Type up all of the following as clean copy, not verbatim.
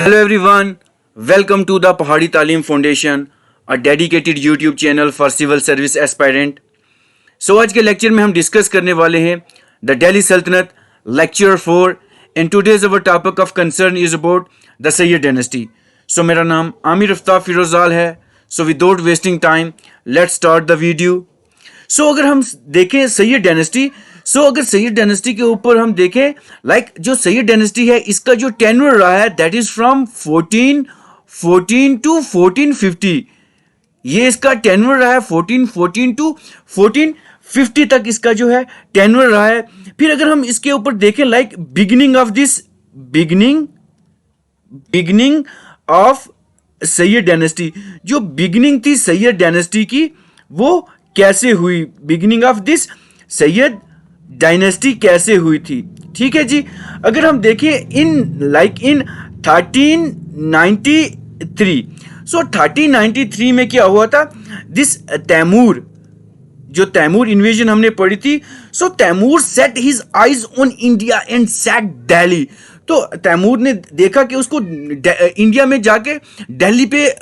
Hello everyone, welcome to the Pahadi Talim Foundation, a dedicated YouTube channel for civil service aspirant. So आज के lecture में हम discuss करने वाले हैं the Delhi Sultanat lecture 4 and today's our topic of concern is about the Sayyid dynasty. So मेरा नाम आमिर अफ्ताब फिरोजाल है. So without wasting time let's start the video. So अगर हम देखें सैयद डायनेस्टी, अगर सैयद डायनेस्टी के ऊपर हम देखें जो सैयद डायनेस्टी है इसका जो टेन्योर रहा है दैट इज फ्रॉम 1414 टू 1450. ये इसका टेन्योर रहा है 1414 टू 1450 तक इसका जो है टेन्योर रहा है. फिर अगर हम इसके ऊपर देखें बिगिनिंग ऑफ सैयद डायनेस्टी, जो बिगिनिंग थी सैयद डायनेस्टी की वो कैसे हुई, beginning of this Sayyid dynasty कैसे हुई थी. ठीक है जी. अगर हम देखें इन 1393, 1393 में क्या हुआ था, दिस तैमूर, जो तैमूर इन्वेजन हमने पढ़ी थी. Timur set his eyes on India and sack Delhi. तो तैमूर ने देखा कि उसको इंडिया में जाके दिल्ली पे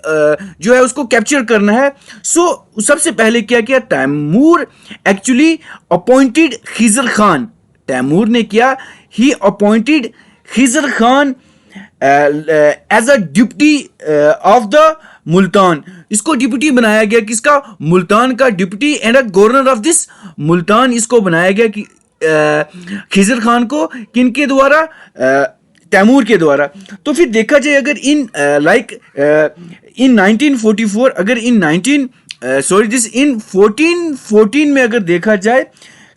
जो है उसको कैप्चर करना है. सबसे पहले क्या किया तैमूर, एक्चुअली अपॉइंटेड खिजर खान. तैमूर ने किया, he appointed Khizr Khan as a deputy of the Multan. इसको डिप्टी बनाया गया, किसका, मुल्तान का deputy and a governor of this Multan. इसको बनाया गया कि खिजर खान को, किनके द्वारा, तैमूर के द्वारा. तो फिर देखा जाए अगर इन 1944, अगर इन 1414 में अगर देखा जाए,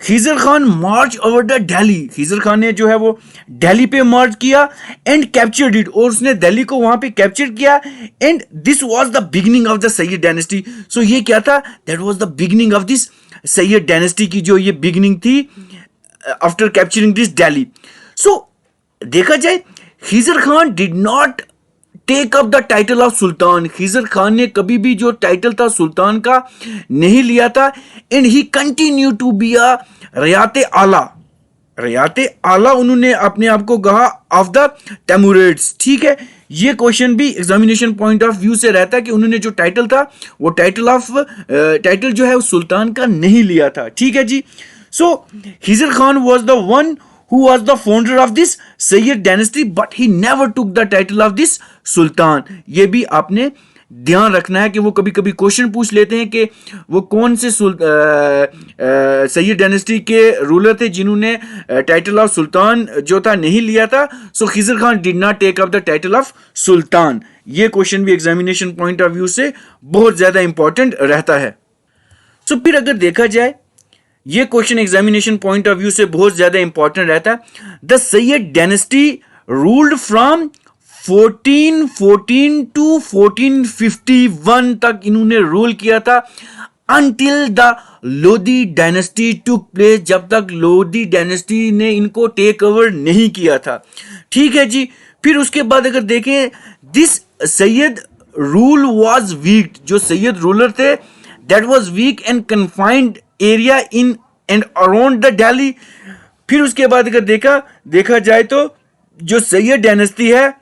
खिजर खान मार्च ओवर द दिल्ली. खिजर खान ने जो है वो दिल्ली पे मार्च किया एंड कैप्चर्ड इट, और उसने दिल्ली को वहां पे कैप्चर किया. And this was the beginning of the Sayyid dynasty. ये क्या था, that was the beginning of this Sayyid dynasty की जो ये बिगिनिंग थी आफ्टर कैप्चरिंग दिस दिल्ली. देखा जाए Khizr Khan did not take up the title of sultan. Khizr Khan ने कभी भी जो टाइटल था सुल्तान का नहीं लिया था. And he continue to be a रियाते आला उन्होंने अपने आप को कहा ऑफ द तैमूरिड्स. ठीक है, ये क्वेश्चन भी एग्जामिनेशन पॉइंट ऑफ व्यू से रहता है कि उन्होंने जो टाइटल था वो टाइटल जो है सुल्तान का नहीं लिया था. ठीक है जी. Khizr Khan was the one who was the founder of this Sayyid dynasty, but he never took the title of this Sultan. ये भी आपने ध्यान रखना है कि वो कभी कभी क्वेश्चन पूछ लेते हैं कि वो कौन से सैयद डायनेस्टी के रूलर थे जिन्होंने टाइटल ऑफ सुल्तान जो था नहीं लिया था. Khizr Khan did not take up the title of sultan. ये क्वेश्चन भी एग्जामिनेशन पॉइंट ऑफ व्यू से बहुत ज्यादा इंपॉर्टेंट रहता है. फिर अगर देखा जाए, ये question examination point of view से बहुत ज्यादा इंपॉर्टेंट रहता है. The Sayyid dynasty ruled from 1414 to 1451 तक इन्होंने रूल किया था, until the Lodi dynasty took place, जब तक लोधी डायनेस्टी ने इनको टेक ओवर नहीं किया था. ठीक है जी. फिर उसके बाद अगर देखें, this Sayyid rule was weak. जो सैयद रूलर थे that was weak and confined area in and around the Delhi. फिर उसके बाद अगर देखा जाए तो जो सैयद डायनेस्टी है,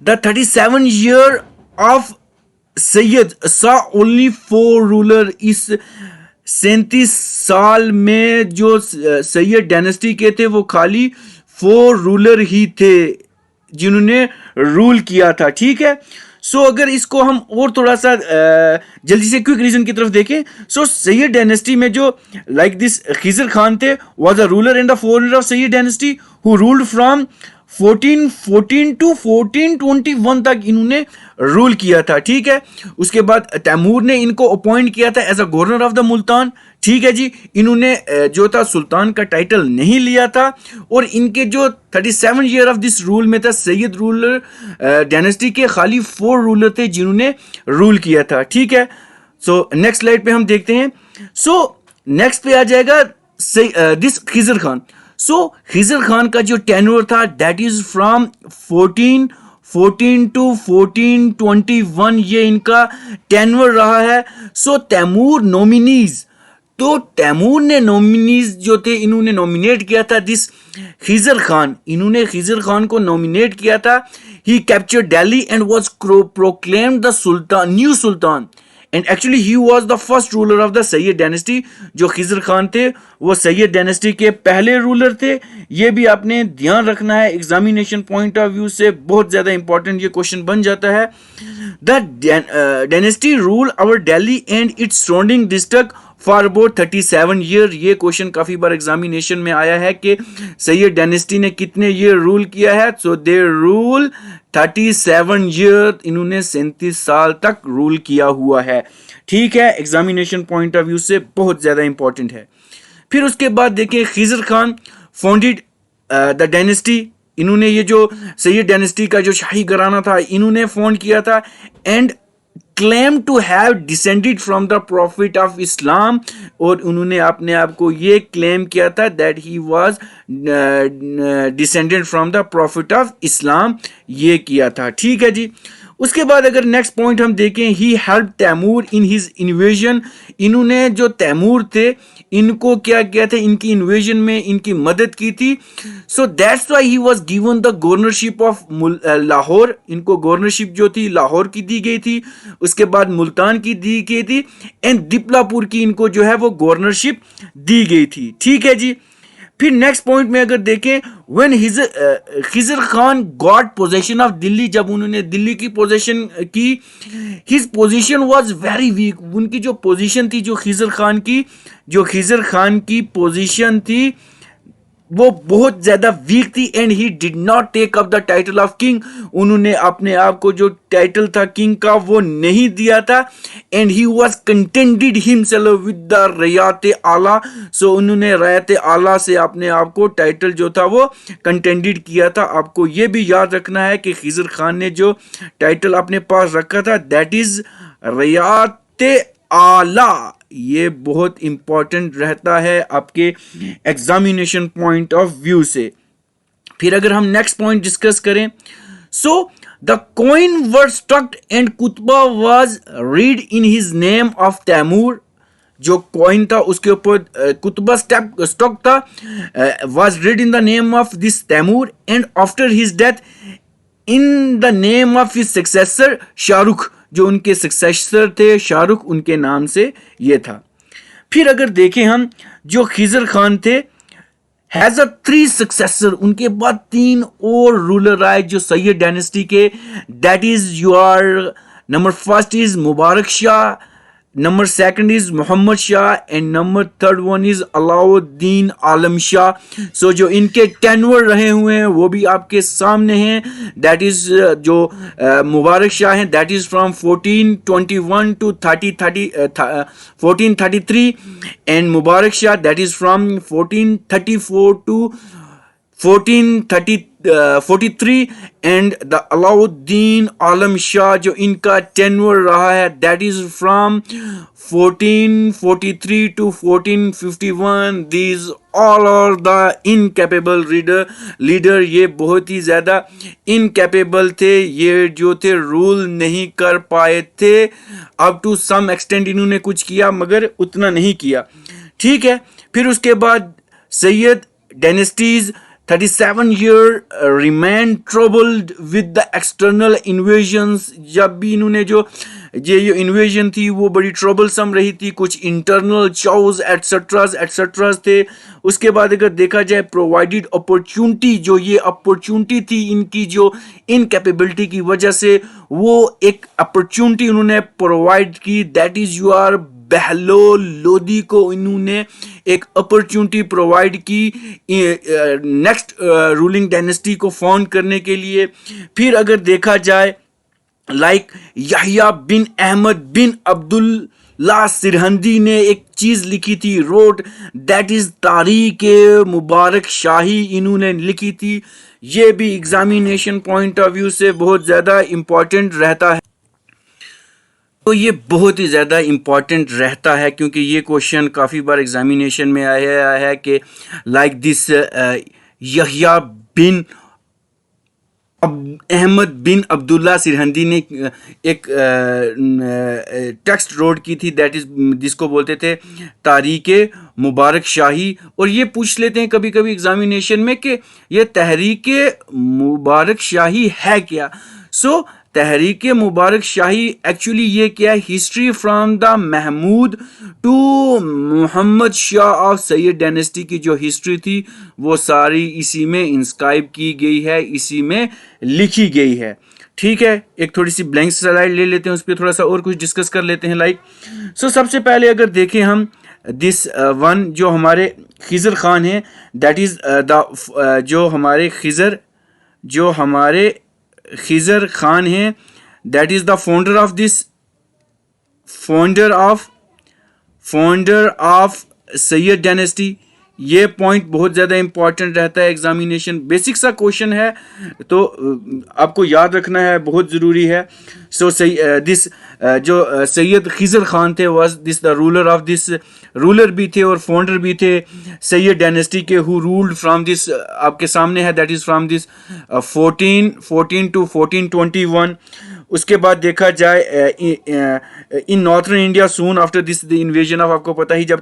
the 37 year of Sayyid saw only 4 ruler. इस 37 साल में जो सैयद डायनेस्टी के थे वो खाली 4 रूलर ही थे जिन्होंने रूल किया था. ठीक है. अगर इसको हम और थोड़ा सा जल्दी से क्विक रीजन की तरफ देखें, सैयद डायनेस्टी में जो दिस खिजर खान थे was a ruler and the founder of Sayyid dynasty who ruled from 1414 to 1421 तक इन्होंने रूल किया था. ठीक है. उसके बाद तैमूर ने इनको अपॉइंट किया था as a governor of the Multan. ठीक है जी. इन्होंने जो था सुल्तान का टाइटल नहीं लिया था, और इनके जो 37 ईयर ऑफ दिस रूल में था सैयद रूलर डायनेस्टी के खाली 4 रूलर थे जिन्होंने रूल किया था. ठीक है. नेक्स्ट स्लाइड पे हम देखते हैं. नेक्स्ट पे आ जाएगा दिस खिजर खान. खिजर खान का जो टेन्योर था दैट इज फ्रॉम 1414 टू 1421, ये इनका टेन्योर रहा है. तैमूर नॉमिनीज तो तैमूर ने नॉमिनीज जो थे इन्होंने नॉमिनेट किया था दिस खिजर खान, इन्होंने खिजर खान को नॉमिनेट किया था. He capture Delhi and was proclaimed the sultan, new sultan, and actually he was the first ruler of the Sayyid dynasty. जो खिजर खान थे वो सैयद डायनेस्टी के पहले रूलर थे. ये भी आपने ध्यान रखना है, एग्जामिनेशन पॉइंट ऑफ व्यू से बहुत ज्यादा इंपॉर्टेंट ये क्वेश्चन बन जाता है. The dynasty rule our Delhi and its surrounding district for about 37 year. ये क्वेश्चन काफी बार एग्जामिनेशन में आया है कि सैयद डायनेस्टी ने कितने ईयर रूल किया है. सो दे रूल 37 ईयर, इन्होंने 37 साल तक रूल किया हुआ है. ठीक है, एग्जामिनेशन पॉइंट ऑफ व्यू से बहुत ज्यादा इंपॉर्टेंट है. फिर उसके बाद देखें Khizr Khan founded the dynasty. इन्होंने ये जो सैयद डायनेस्टी का जो शाही घराना था इन्होंने फाउंड किया था. And claim to have descended from the prophet of Islam, और उन्होंने अपने आप को ये क्लेम किया था that he was descended from the prophet of Islam, ये किया था. ठीक है जी. उसके बाद अगर नेक्स्ट पॉइंट हम देखें, he help Timur in his invasion. इन्होंने जो तैमूर थे इनको क्या किया था, इनकी इन्वेजन में इनकी मदद की थी. So that's why he was given the governorship of Lahore. इनको गवर्नरशिप जो थी लाहौर की दी गई थी, उसके बाद मुल्तान की दी गई थी, एंड दिपलापुर की इनको जो है वो गवर्नरशिप दी गई थी. ठीक है जी. फिर नेक्स्ट पॉइंट में अगर देखें, when Khizr Khan got possession of Delhi, जब उन्होंने दिल्ली की पोजेशन की, his position was very weak. उनकी जो पोजीशन थी, जो खिजर खान की पोजीशन थी वो बहुत ज्यादा वीक थी. And he did not take up the title of king. उन्होंने अपने आप को जो टाइटल था किंग का वो नहीं दिया था. And he was contented himself with the Rayat Ala. So उन्होंने रयात आला से अपने आप को टाइटल जो था वो कंटेंटेड किया था. आपको ये भी याद रखना है कि खिजर खान ने जो टाइटल अपने पास रखा था दैट इज रयात आला. ये बहुत इंपॉर्टेंट रहता है आपके एग्जामिनेशन पॉइंट ऑफ व्यू से. फिर अगर हम नेक्स्ट पॉइंट डिस्कस करें, so the coin were struck and khutba was read in his name of Timur. जो कॉइन था उसके ऊपर कुतबा स्टॉक था, was read in the name of this Timur, and after his death in the name of his successor Shahrukh. जो उनके successor थे शाहरुख, उनके नाम से ये था. फिर अगर देखें हम, जो खिजर खान थे हैज अ 3 सक्सेसर, उनके बाद 3 और रूलर आए जो सैयद डायनेस्टी के. That is your number first is Mubarak Shah, number second is Mohammed Shah, and number third one is Alauddin Alam Shah. So जो इनके टेन्योर रहे हुए हैं वो भी आपके सामने हैं. दैट इज जो मुबारक शाह हैं that is from 1421 to 1433, and Mubarak Shah that is from 1434 to 1443, and the Alauddin Alam Shah जो इनका टेन्योर रहा है that is from 1443 to 1451. These all are the incapable leader. ये बहुत ही ज्यादा इनकैपेबल थे, ये जो थे रूल नहीं कर पाए थे. अप टू सम एक्सटेंट इन्होंने कुछ किया मगर उतना नहीं किया. ठीक है. फिर उसके बाद Syed dynasties 37 year remain troubled with the external invasions. जब भी इन्होंने जो ये इन्वेजन थी वो बड़ी ट्रबलसम रही थी, कुछ इंटरनल चाउज एटसेट्रा थे. उसके बाद अगर देखा जाए प्रोवाइडेड अपॉर्चुनिटी, जो ये अपॉर्चुनिटी थी इनकी जो इनकैपेबिलिटी की वजह से, वो एक अपॉर्चुनिटी उन्होंने प्रोवाइड की. That is your Bahlol Lodi को इन्होंने एक अपॉर्चुनिटी प्रोवाइड की नेक्स्ट रूलिंग डायनेस्टी को फाउंड करने के लिए. फिर अगर देखा जाए लाइक याहिया बिन अहमद बिन अब्दुल्ला सिरहंदी ने एक चीज लिखी थी, रोड, दैट इज तारीख मुबारक शाही इन्होंने लिखी थी. ये भी एग्जामिनेशन पॉइंट ऑफ व्यू से बहुत ज़्यादा इंपॉर्टेंट रहता है. तो ये बहुत ही ज़्यादा इम्पॉर्टेंट रहता है क्योंकि ये क्वेश्चन काफ़ी बार एग्जामिनेशन में आया है कि लाइक दिस याहिया बिन अहमद बिन अब्दुल्ला सिरहंदी ने एक टेक्स्ट रोड की थी, दैट इज जिसको बोलते थे तारीके मुबारक शाही। और ये पूछ लेते हैं कभी कभी एग्जामिनेशन में कि ये तहरीके मुबारक शाही है क्या। सो तहरीके मुबारक शाही एक्चुअली ये क्या है, history from the Mahmud to Mohammad Shah of Sayyid dynasty की जो हिस्ट्री थी वो सारी इसी में इंस्क्राइब की गई है, इसी में लिखी गई है। ठीक है, एक थोड़ी सी ब्लैंक स्लाइड ले लेते हैं, उस पर थोड़ा सा और कुछ डिस्कस कर लेते हैं। लाइक सबसे पहले अगर देखें हम दिस वन जो हमारे खिजर खान है, दैट इज द जो हमारे खिजर खान हैं, that is the founder of Sayyid dynasty. ये पॉइंट बहुत ज़्यादा इंपॉर्टेंट रहता है, एग्जामिनेशन बेसिक सा क्वेश्चन है तो आपको याद रखना है, बहुत ज़रूरी है। सो दिस जो सैयद खिजर खान थे was this the ruler of this, ruler भी थे और फाउंडर भी थे सैयद डायनेस्टी के, हु रूल्ड फ्रॉम दिस, आपके सामने है, that is from this 1414 to 1421। उसके बाद देखा जाए in northern India soon after this the invasion of, आपको पता ही जब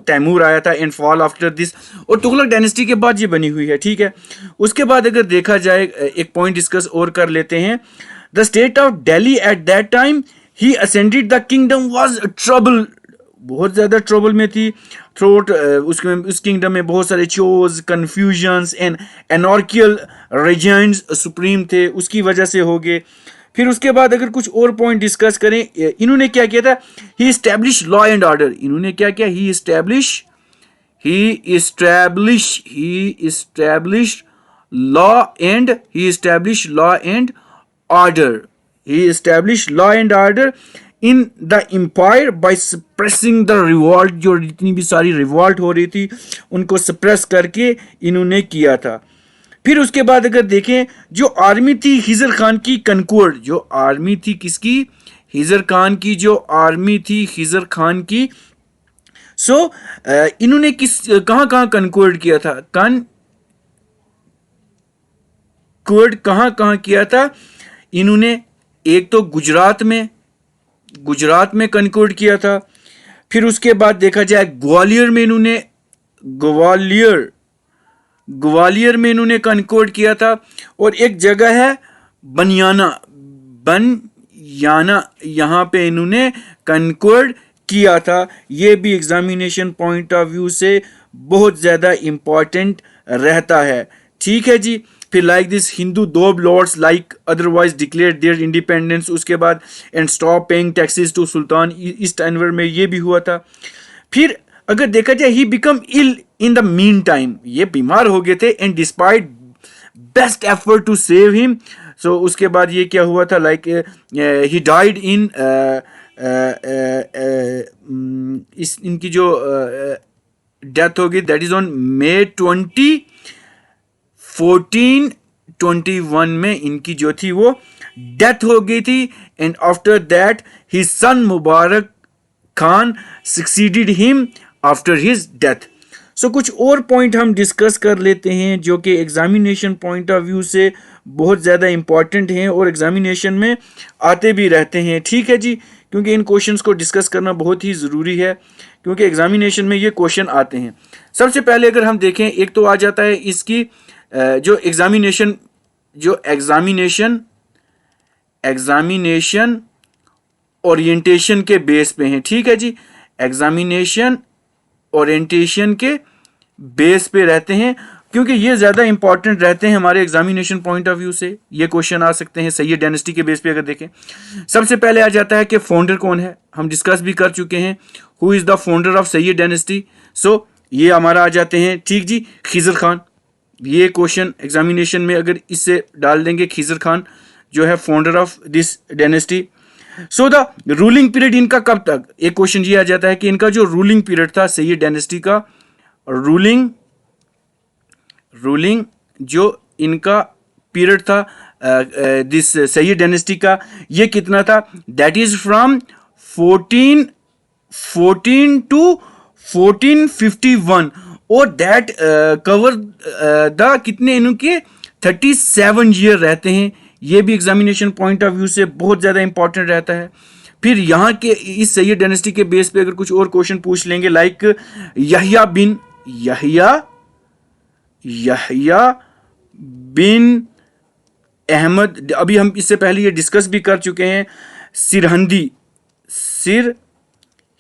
तैमूर आया था, एंड फॉल आफ्टर दिस, और तुगलक डायनेस्टी के बाद ये बनी हुई है। ठीक है, उसके बाद अगर देखा जाए एक पॉइंट डिस्कस और कर लेते हैं, the state of Delhi eight that time he ascended the kingdom was trouble, बहुत ज़्यादा ट्रबल में थी थ्रोट उस किंगडम में बहुत सारे chaos, confusions and anarchial regiments supreme थे, उसकी वजह से हो गए। फिर उसके बाद अगर कुछ और पॉइंट डिस्कस करें, इन्होंने क्या किया था, he establish law and order, इन्होंने क्या किया, he establish law and order in the empire by suppressing the revolt, जो जितनी भी सारी रिवॉल्ट हो रही थी उनको सप्रेस करके इन्होंने किया था। फिर उसके बाद अगर देखें, जो आर्मी थी हिजर खान की कनकोर्ड, जो आर्मी थी किसकी, हिजर खान की, जो आर्मी थी हिजर खान की, सो इन्होंने कहाँ कहाँ कनकोर्ड किया था, कनकोर्ड कहाँ कहाँ किया था इन्होंने, एक तो गुजरात में कनकोर्ड किया था। फिर उसके बाद देखा जाए ग्वालियर में इन्होंने कनकोर्ड किया था, और एक जगह है बनियाना, यहाँ पे इन्होंने कनकोर्ड किया था। ये भी एग्जामिनेशन पॉइंट ऑफ व्यू से बहुत ज़्यादा इम्पॉर्टेंट रहता है। ठीक है जी, फिर like this Hindu Doab lords like otherwise declare their independence, उसके बाद and stop paying taxes to sultan ईस्ट अनवर में ये भी हुआ था। फिर अगर देखा जाए he become ill in the mean time, ये बीमार हो गए थे, and despite best effort to save him, so उसके बाद ये क्या हुआ था, लाइक ही डाइड इन इनकी जो डेथ हो गई, दैट इज ऑन May 20, 1421 में इनकी जो थी वो डेथ हो गई थी। And after that his son Mubarak Khan succeeded him after his death. So कुछ और पॉइंट हम डिस्कस कर लेते हैं जो कि एग्जामिनेशन पॉइंट ऑफ व्यू से बहुत ज़्यादा इंपॉर्टेंट हैं और एग्जामिनेशन में आते भी रहते हैं। ठीक है जी, क्योंकि इन क्वेश्चंस को डिस्कस करना बहुत ही ज़रूरी है, क्योंकि एग्जामिनेशन में ये क्वेश्चन आते हैं। सबसे पहले अगर हम देखें, एक तो आ जाता है इसकी जो एग्जामिनेशन ओरिएंटेशन के बेस पे हैं। ठीक है जी, एग्जामिनेशन ओरिएंटेशन के बेस पे रहते हैं, क्योंकि ये ज़्यादा इंपॉर्टेंट रहते हैं हमारे एग्जामिनेशन पॉइंट ऑफ व्यू से। ये क्वेश्चन आ सकते हैं सैयद डायनेस्टी के बेस पे अगर देखें। सबसे पहले आ जाता है कि फाउंडर कौन है, हम डिस्कस भी कर चुके हैं, who is the founder of Sayyid dynasty. So ये हमारा आ जाते हैं, ठीक जी, खिजर खान। ये क्वेश्चन एग्जामिनेशन में अगर इससे डाल देंगे, खिजर खान जो है founder of this dynasty. So the ruling period इनका कब तक, एक क्वेश्चन ये आ जाता है कि इनका जो रूलिंग पीरियड था सैयद डायनेस्टी का, रूलिंग जो इनका पीरियड था दिस सैयद डायनेस्टी का, ये कितना था, दैट इज फ्रॉम 1414 टू 1451, और दैट कवर द कितने इनके 37 ईयर रहते हैं। ये भी एग्जामिनेशन पॉइंट ऑफ व्यू से बहुत ज़्यादा इंपॉर्टेंट रहता है। फिर यहाँ के इस सैयद डायनेस्टी के बेस पे अगर कुछ और क्वेश्चन पूछ लेंगे, लाइक यहया बिन अहमद, अभी हम इससे पहले ये डिस्कस भी कर चुके हैं, सिर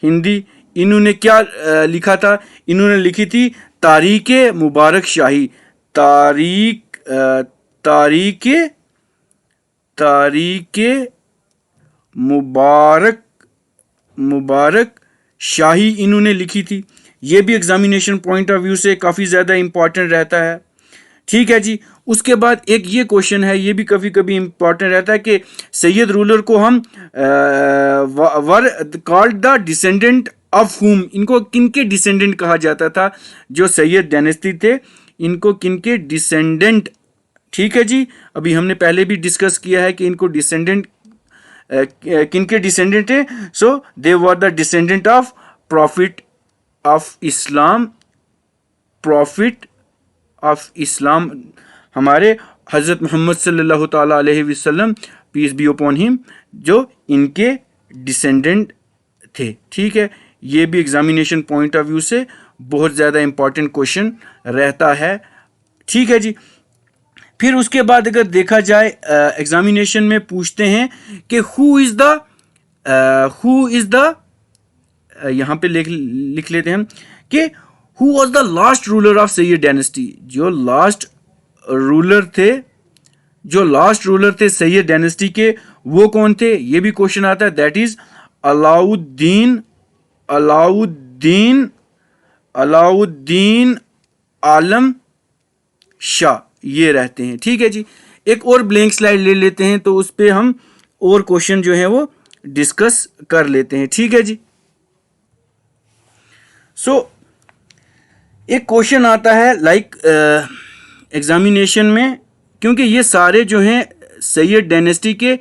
हिंदी, इन्होंने क्या लिखा था? इन्होंने लिखी थी तारीख मुबारक शाही, तारीख मुबारक शाही इन्होंने लिखी थी। ये भी एग्जामिनेशन पॉइंट ऑफ व्यू से काफ़ी ज़्यादा इंपॉर्टेंट रहता है। ठीक है जी। उसके बाद एक ये क्वेश्चन है, ये भी कभी कभी इंपॉर्टेंट रहता है कि सैयद रूलर को हम were called the descendant of हुम, इनको किनके डिसेंडेंट कहा जाता था? जो सैयद डायनेस्टी थे, इनको किनके डिसेंडेंट? ठीक है जी। अभी हमने पहले भी डिस्कस किया है कि इनको डिसेंडेंट किनके डिसेंडेंट है। So they were the descendant of prophet of Islam, हमारे हज़रत मोहम्मद सल्लल्लाहु ताला अलैहि वसल्लम, पीस बी अपॉन हिम, जो इनके डिसेंडेंट थे। ठीक है। ये भी एग्जामिनेशन पॉइंट ऑफ व्यू से बहुत ज़्यादा इंपॉर्टेंट क्वेश्चन रहता है। ठीक है जी। फिर उसके बाद अगर देखा जाए एग्जामिनेशन में पूछते हैं कि हु इज़ द यहाँ पे लिख लेते हैं कि who was the last ruler of Sayyid dynasty, जो लास्ट रूलर थे सैयद डायनेस्टी के, वो कौन थे? ये भी क्वेश्चन आता है। दैट इज अलाउद्दीन आलम शाह, ये रहते हैं। ठीक है जी। एक और ब्लैंक स्लाइड ले लेते हैं तो उस पर हम और क्वेश्चन जो है वो डिस्कस कर लेते हैं। ठीक है जी। एक क्वेश्चन आता है लाइक एग्जामिनेशन में, क्योंकि ये सारे जो हैं सैयद डायनेस्टी के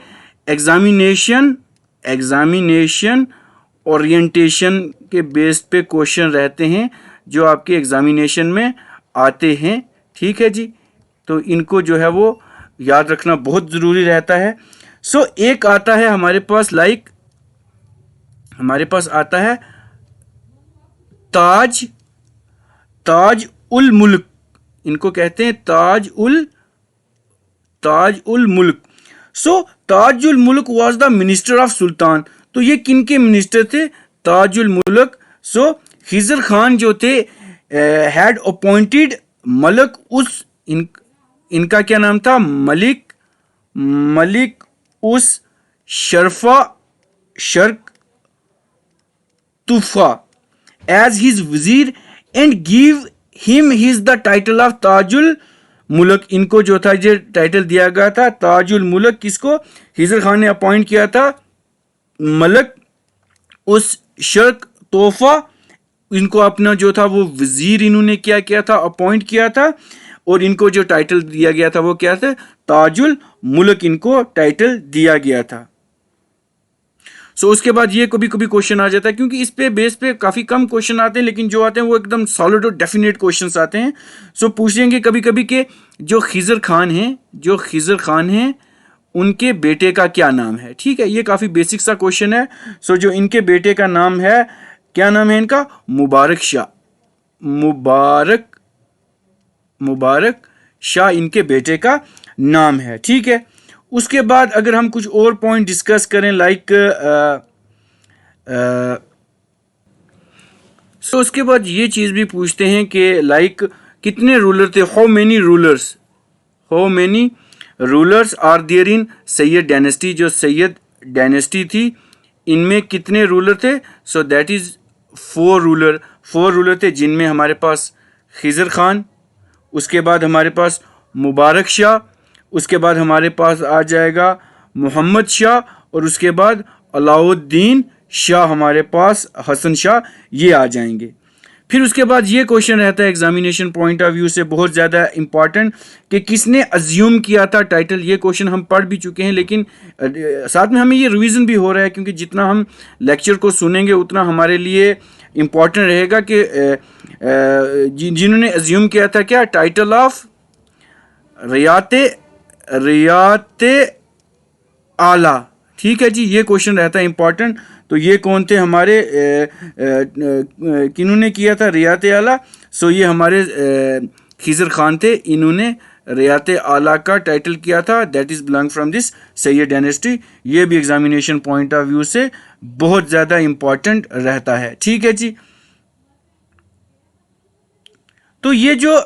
एग्जामिनेशन ओरिएंटेशन के बेस पे क्वेश्चन रहते हैं जो आपके एग्जामिनेशन में आते हैं। ठीक है जी। तो इनको जो है वो याद रखना बहुत ज़रूरी रहता है। एक आता है हमारे पास आता है ताज उल मुल्क, इनको कहते हैं ताज उल मुल्क। ताज उल मुल्क was the minister of sultan. तो ये किन के मिनिस्टर थे? ताज उल मुल्क। खिजर खान जो थे हैड अपॉइंटेड मलिक उस, इनका क्या नाम था? मलिक उस शर्क तुफा एज हिज वजीर and give him his the title of Tajul मुल्क। इनको जो था ये टाइटल दिया गया था ताजुल मुल्क। किसको? खिजर खान ने अपॉइंट किया था मलिक उस शर्क तोहफा, इनको अपना जो था वो वजीर इन्होंने क्या किया था? अपॉइंट किया था। और इनको जो टाइटल दिया गया था वो क्या था? ताजुल मुल्क इनको टाइटल दिया गया था। उसके बाद ये कभी कभी क्वेश्चन आ जाता है, क्योंकि इस पे बेस पे काफ़ी कम क्वेश्चन आते हैं, लेकिन जो आते हैं वो एकदम सॉलिड और डेफिनेट क्वेश्चंस आते हैं। पूछेंगे कभी कभी के जो खिजर खान हैं उनके बेटे का क्या नाम है? ठीक है। ये काफ़ी बेसिक सा क्वेश्चन है। जो इनके बेटे का नाम है, क्या नाम है इनका? मुबारक शाह इनके बेटे का नाम है। ठीक है। उसके बाद अगर हम कुछ और पॉइंट डिस्कस करें लाइक उसके बाद ये चीज़ भी पूछते हैं कि लाइक कितने रूलर थे? How many rulers are there in Sayyid dynasty. जो सैयद डायनेस्टी थी इनमें कितने रूलर थे? दैट इज़ 4 रूलर थे, जिनमें हमारे पास खिजर खान, उसके बाद हमारे पास मुबारक शाह, उसके बाद हमारे पास आ जाएगा मोहम्मद शाह, और उसके बाद अलाउद्दीन शाह, हमारे पास हसन शाह, ये आ जाएंगे। फिर उसके बाद ये क्वेश्चन रहता है एग्जामिनेशन पॉइंट ऑफ व्यू से बहुत ज़्यादा इंपॉर्टेंट कि किसने अज्यूम किया था टाइटल। ये क्वेश्चन हम पढ़ भी चुके हैं, लेकिन साथ में हमें ये रिवीजन भी हो रहा है, क्योंकि जितना हम लेक्चर को सुनेंगे उतना हमारे लिए इम्पॉर्टेंट रहेगा कि जिन्होंने अज्यूम किया था क्या टाइटल ऑफ रियाते रियाते आला, ठीक है जी, ये क्वेश्चन रहता है इंपॉर्टेंट। तो ये कौन थे हमारे, किन्होंने किया था रियाते आला? सो ये हमारे खिजर खान थे, इन्होंने रियाते आला का टाइटल किया था। That is belong from this Sayyid dynasty. ये भी एग्जामिनेशन पॉइंट ऑफ व्यू से बहुत ज़्यादा इंपॉर्टेंट रहता है, ठीक है जी। तो ये जो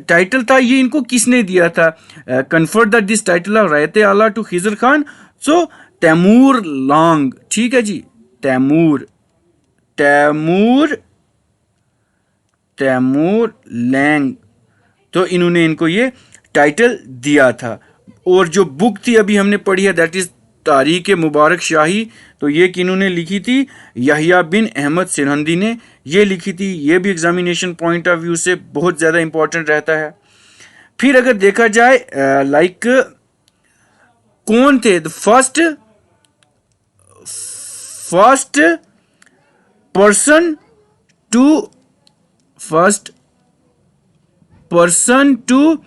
टाइटल था ये इनको किसने दिया था? Conferred that this title of Rayat Ala to Khizr Khan, so Timur Lang, ठीक है जी, तैमूर तैमूर तैमूर लैंग, तो इन्होंने इनको ये टाइटल दिया था। और जो बुक थी अभी हमने पढ़ी है, दैट इज तारीख मुबारक शाही, तो ये किन्होंने लिखी थी? यहिया बिन अहमद सिरहंदी ने ये लिखी थी। ये भी एग्जामिनेशन पॉइंट ऑफ व्यू से बहुत ज़्यादा इंपॉर्टेंट रहता है। फिर अगर देखा जाए लाइक कौन थे the first person to first person to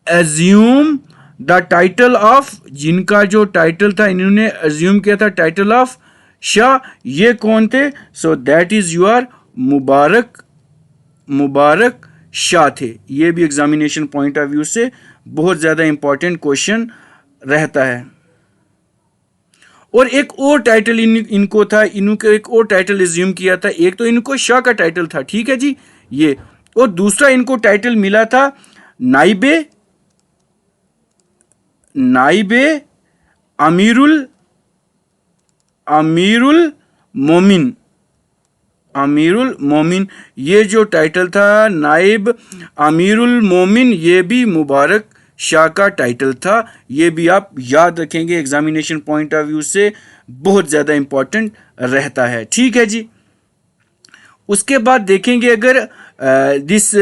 assume the title of, जिनका जो टाइटल था इन्होंने एज्यूम किया था टाइटल ऑफ शाह, ये कौन थे? So that is your Mubarak Shah थे। ये भी एग्जामिनेशन पॉइंट ऑफ व्यू से बहुत ज़्यादा इंपॉर्टेंट क्वेश्चन रहता है। और एक और टाइटल इनको था, इनको एक और टाइटल एज्यूम किया था। एक तो इनको शाह का टाइटल था, ठीक है जी, ये, और दूसरा इनको टाइटल मिला था नाइबे अमीरुल मोमिन। ये जो टाइटल था नाइब अमीरुल मोमिन, ये भी मुबारक शाह का टाइटल था। ये भी आप याद रखेंगे, एग्जामिनेशन पॉइंट ऑफ व्यू से बहुत ज़्यादा इंपॉर्टेंट रहता है, ठीक है जी। उसके बाद देखेंगे अगर this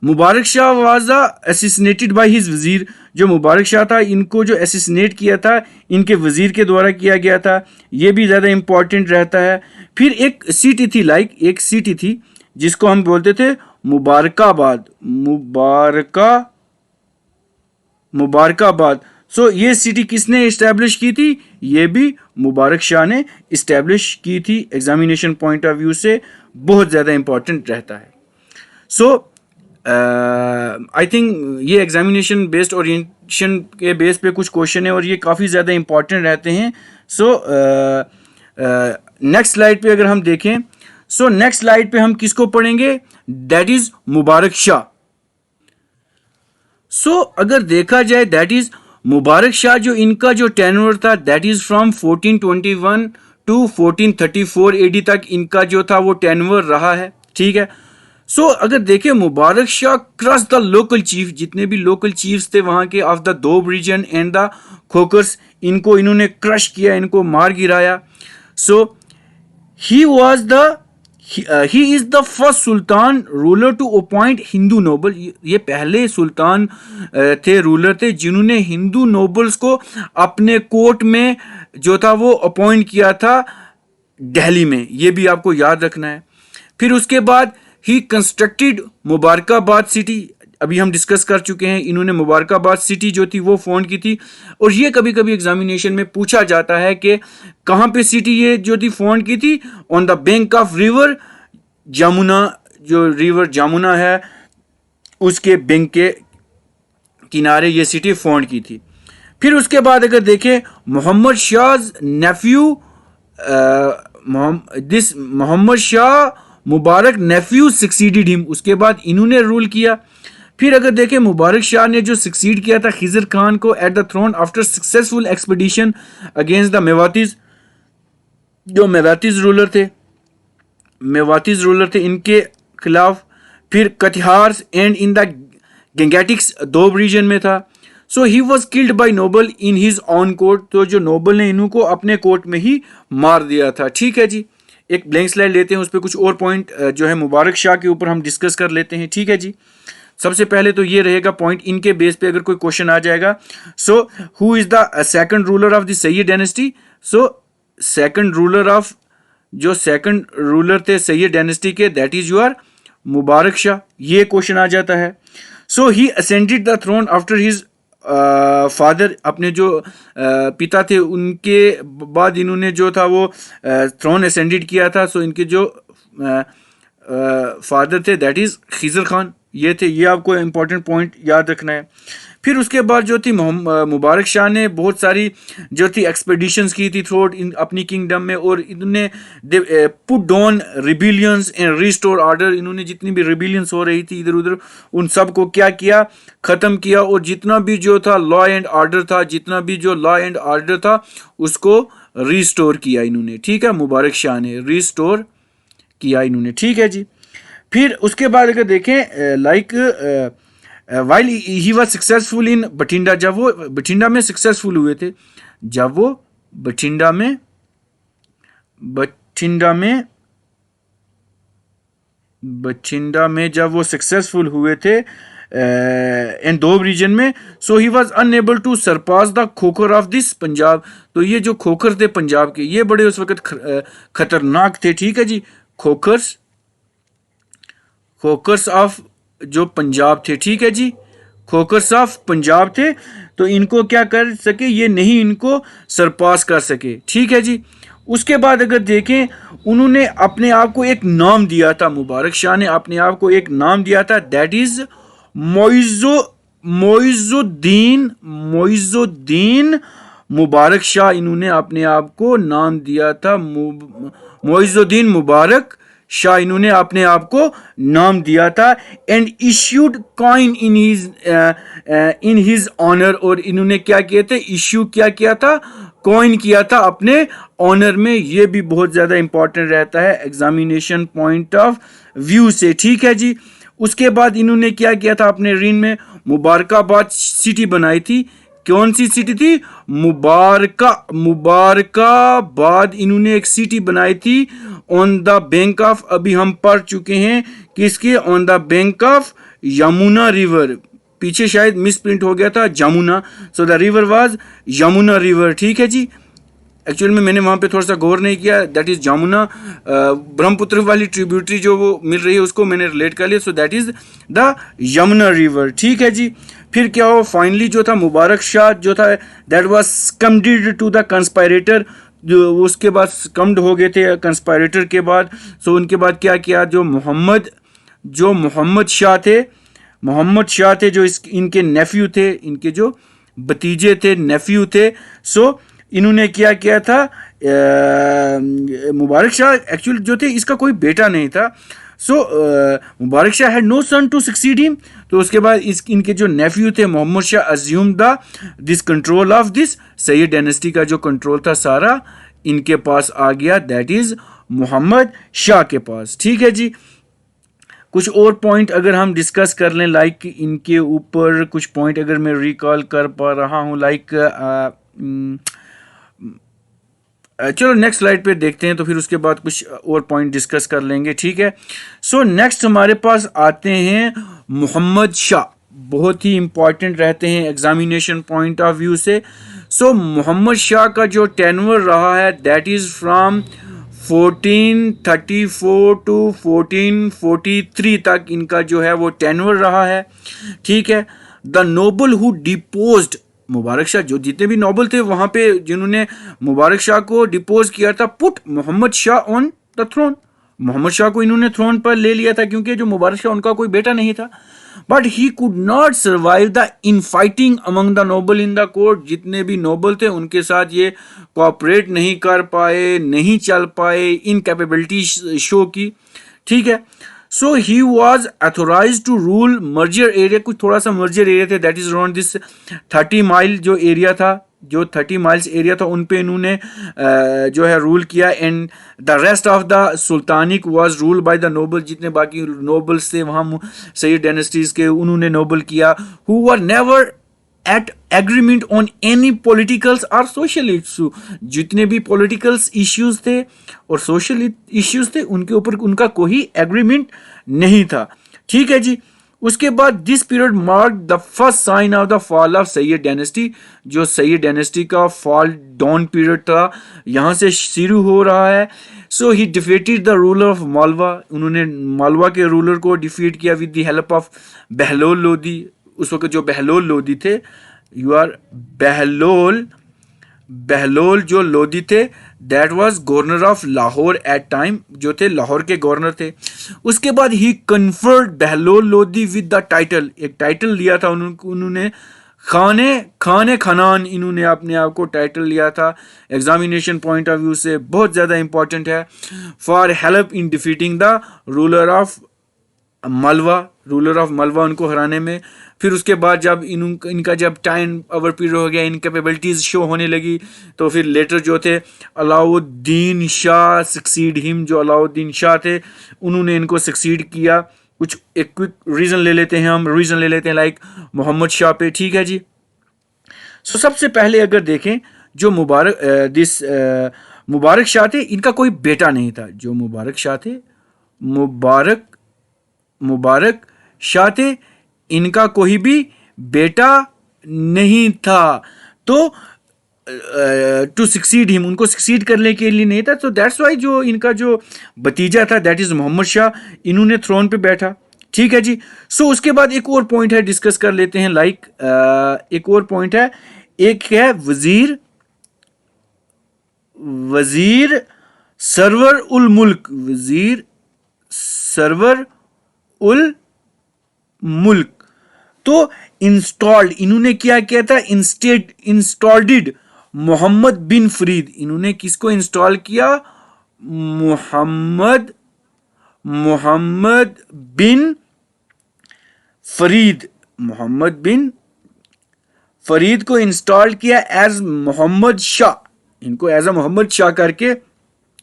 Mubarak Shah was assassinated by his wazir, जो मुबारक शाह था इनको जो असिसनेट किया था इनके वजीर के द्वारा किया गया था, ये भी ज़्यादा इंपॉर्टेंट रहता है। फिर एक सिटी थी, एक सिटी थी जिसको हम बोलते थे मुबारकाबाद। सो ये सिटी किसने इस्टेब्लिश की थी? ये भी मुबारक शाह ने इस्टेब्लिश की थी। एग्जामिनेशन पॉइंट ऑफ व्यू से बहुत ज़्यादा इंपॉर्टेंट रहता है। सो आई थिंक ये एग्जामिनेशन बेस्ड ओरिएंटेशन के बेस पे कुछ क्वेश्चन है और ये काफ़ी ज़्यादा इंपॉर्टेंट रहते हैं। सो नेक्स्ट स्लाइड पे अगर हम देखें, सो नेक्स्ट स्लाइड पे हम किसको पढ़ेंगे? That is Mubarak Shah. सो अगर देखा जाए दैट इज मुबारक शाह, जो इनका जो टेन्योर था that is from 1421 to 1434 AD तक इनका जो था वो टेन्योर रहा है, ठीक है। सो अगर देखें Mubarak Shah crush the local chief, जितने भी लोकल चीफ्स थे वहां के of the Doab region and the Khokhars, इनको इन्होंने क्रश किया, इनको मार गिराया। So he is the first sultan ruler to appoint Hindu noble. ये पहले सुल्तान थे, रूलर थे, जिन्होंने हिंदू नोबल्स को अपने कोर्ट में जो था वो अपॉइंट किया था दिल्ली में। ये भी आपको याद रखना है। फिर उसके बाद ही कंस्ट्रक्टेड मुबारकाबाद सिटी, अभी हम डिस्कस कर चुके हैं, इन्होंने मुबारकाबाद सिटी जो थी वो फाउंड की थी। और ये कभी कभी एग्जामिनेशन में पूछा जाता है कि कहाँ पे सिटी ये जो थी फाउंड की थी? On the bank of river Jamuna, जो रिवर जमुना है उसके बैंक के किनारे ये सिटी फाउंड की थी। फिर उसके बाद अगर देखें मोहम्मद शाह नेफ्यू, मोहम्मद शाह मुबारक नेफ्यू सक्सीडेड हिम, उसके बाद इन्होंने रूल किया। फिर अगर देखें मुबारक शाह ने जो सक्सीड किया था खिजर खान को at the throne after successful expedition against the Mewatis, जो मेवातीज रूलर थे इनके खिलाफ। फिर Katehar and in the gangetics Doab region में था। So he was killed by noble in his own court, तो जो नोबल ने इनको अपने कोर्ट में ही मार दिया था, ठीक है जी। एक ब्लैंक स्लाइड लेते हैं, उस पर कुछ और पॉइंट जो है मुबारक शाह के ऊपर हम डिस्कस कर लेते हैं, ठीक है जी। सबसे पहले तो ये रहेगा पॉइंट, इनके बेस पे अगर कोई क्वेश्चन आ जाएगा। So who is the second ruler of the Sayyid dynasty? So second ruler थे सैयद डायनेस्टी के, that is your Mubarak Shah. ये क्वेश्चन आ जाता है। So he ascended the throne after his father, अपने जो पिता थे उनके बाद इन्होंने जो था वो थ्रोन असेंडेड किया था। सो इनके जो फादर थे दैट इज खिजर खान, ये थे। ये आपको इम्पोर्टेंट पॉइंट याद रखना है। फिर उसके बाद जो थी मुबारक शाह ने बहुत सारी जो थी एक्सपेडिशंस की थी थ्रू इन अपनी किंगडम में, और इन्होंने put down rebellions and restore order. इन्होंने जितनी भी रिबिलियंस हो रही थी इधर उधर, उन सब को क्या किया, ख़त्म किया, और जितना भी जो था लॉ एंड ऑर्डर था, जितना भी जो लॉ एंड ऑर्डर था उसको रिस्टोर किया इन्होंने। ठीक है, मुबारक शाह ने रिस्टोर किया इन्होंने। ठीक है जी। फिर उसके बाद अगर देखें like while he was successful in Bathinda, जब वो बठिंडा में सक्सेसफुल हुए थे, जब वो बठिंडा में जब वो सक्सेसफुल हुए थे इन दो रीजन में, so he was unable to surpass the Khokhar of this Punjab. तो ये जो खोखर थे पंजाब के, ये बड़े उस वक्त खतरनाक थे। ठीक है जी, खोखर्स ऑफ जो पंजाब थे। ठीक है जी, खोखर्स ऑफ पंजाब थे, तो इनको क्या कर सके, ये नहीं इनको सरपास कर सके। ठीक है जी। उसके बाद अगर देखें, उन्होंने अपने आप को एक नाम दिया था, मुबारक शाह ने अपने आप को एक नाम दिया था, दैट इज मोइजुद्दीन मुबारक शाह। इन्होंने अपने आप को नाम दिया था मोइजुद्दीन मुबारक शाह, इन्होंने अपने आप को नाम दिया था। And issued coin in his honour, और इन्होंने क्या किया था, इश्यू क्या किया था, कॉइन किया था अपने ऑनर में। ये भी बहुत ज़्यादा इंपॉर्टेंट रहता है एग्जामिनेशन पॉइंट ऑफ व्यू से। ठीक है जी। उसके बाद इन्होंने क्या किया था, अपने रीन में मुबारकाबाद सिटी बनाई थी। कौन सी सिटी थी, मुबारकाबाद। इन्होंने एक सिटी बनाई थी ऑन द बैंक ऑफ, अभी हम पढ़ चुके हैं किसके, on the bank of Yamuna river. पीछे शायद मिस प्रिंट हो गया था Jamuna, so the river was Yamuna river. ठीक है जी। एक्चुअल में मैंने वहाँ पे थोड़ा सा गौर नहीं किया, दैट इज़ जमुना, ब्रह्मपुत्र वाली ट्रिब्यूटरी जो वो मिल रही है उसको मैंने रिलेट कर लिया। So that is the Yamuna river. ठीक है जी। फिर क्या हो, फाइनली जो था मुबारक शाह जो था दैट वाज स्कम्ड टू द कंस्पायरेटर, जो उसके बाद स्कम्ड हो गए थे कंस्पायरेटर के बाद। सो उनके बाद क्या किया, जो मोहम्मद शाह थे जो इनके नेफ्यू थे, इनके जो भतीजे थे, नेफ्यू थे। सो इन्होंने क्या किया था, मुबारक शाह एक्चुअल जो थे इसका कोई बेटा नहीं था। So Mubarak Shah had no son to succeed him. तो उसके बाद इनके जो नेफ्यू थे Mohammed Shah assume this control of this Sayyid dynasty का जो कंट्रोल था सारा इनके पास आ गया, दैट इज मोहम्मद शाह के पास। ठीक है जी। कुछ और पॉइंट अगर हम डिस्कस कर लें, लाइक इनके ऊपर कुछ पॉइंट अगर मैं रिकॉल कर पा रहा हूँ, लाइक चलो नेक्स्ट स्लाइड पे देखते हैं, तो फिर उसके बाद कुछ और पॉइंट डिस्कस कर लेंगे। ठीक है। सो नेक्स्ट हमारे पास आते हैं मोहम्मद शाह, बहुत ही इंपॉर्टेंट रहते हैं एग्जामिनेशन पॉइंट ऑफ व्यू से। सो मोहम्मद शाह का जो टेन्योर रहा है दैट इज़ फ्रॉम 1434 टू 1443 तक इनका जो है वो टेन्योर रहा है। ठीक है। The Nobel who deposed Mubarak Shah, जो जितने भी नोबल थे वहाँ पे जिन्होंने मुबारक शाह को डिपोज किया था, put Mohammad Shah on the throne, Mohammad Shah को इन्होंने थ्रोन पर ले लिया था, क्योंकि जो मुबारक शाह उनका कोई बेटा नहीं था। But he could not survive the in fighting among the Nobel in the court, जितने भी नोबल थे उनके साथ ये कोऑपरेट नहीं कर पाए, नहीं चल पाए, इनकैपेबिलिटी शो की। ठीक है। So he was authorize to rule merger area, कुछ थोड़ा सा मर्जर एरिया थे that is around this 30 mile जो एरिया था, जो 30 माइल्स एरिया था उन पे इन्होंने जो है रूल किया। And the rest of the sultanate was rule by the noble, जितने बाकी नोबल्स थे वहाँ सैयद डायनेस्टीज के उन्होंने नोबल किया, who were never at agreement on any politicals और सोशल इशू, जितने भी पॉलिटिकल्स इश्यूज थे और सोशल इश्यूज थे उनके ऊपर उनका कोई एग्रीमेंट नहीं था। ठीक है जी। उसके बाद this period mark the first sign of the fall of Sayyid dynasty. जो सैयद डायनेस्टी का फॉल डाउन पीरियड था, यहाँ से शुरू हो रहा है। So he defeated the ruler of Malwa. उन्होंने मालवा के रूलर को डिफीट किया with the help of Bahlol Lodi. उस वक्त जो बहलोल लोदी थे, यू आर बहलोल जो लोदी थे, that was governor of Lahore at time, जो थे लाहौर के गवर्नर थे। उसके बाद he conferred Bahlol Lodi with the title. एक टाइटल लिया था उन्होंने खाने खनान, इन्होंने अपने आप को टाइटल लिया था। एग्जामिनेशन पॉइंट ऑफ व्यू से बहुत ज़्यादा इंपॉर्टेंट है। For help in defeating the ruler of मलवा उनको हराने में। फिर उसके बाद जब इनका जब टाइम ओवर पीरियड हो गया, इनकेपेबिलिटीज शो होने लगी, तो फिर लेटर जो थे अलाउद्दीन शाह सक्सीड हिम, जो अलाउद्दीन शाह थे उन्होंने इनको सक्सीड किया। कुछ एक क्विक रीज़न ले लेते हैं लाइक मोहम्मद शाह पे, ठीक है जी। सो सबसे पहले अगर देखें जो मुबारक शाह थे, इनका कोई बेटा नहीं था। जो मुबारक शाह थे, इनका कोई भी बेटा नहीं था। तो टू सक्सीड हिम, उनको सक्सीड करने के लिए नहीं था। तो दैट्स वाई जो इनका जो भतीजा था, दैट इज मोहम्मद शाह, इन्होंने थ्रोन पे बैठा, ठीक है जी। सो उसके बाद एक और पॉइंट है, डिस्कस कर लेते हैं। लाइक एक और पॉइंट है, एक है वजीर सरवर उल मुल्क। तो इंस्टॉल्ड, इन्होंने क्या किया था, इंस्टॉल्ड मोहम्मद बिन फरीद। इन्होंने किसको इंस्टॉल किया, मोहम्मद बिन फरीद को इंस्टॉल किया एज मोहम्मद शाह। इनको एज अ मोहम्मद शाह करके,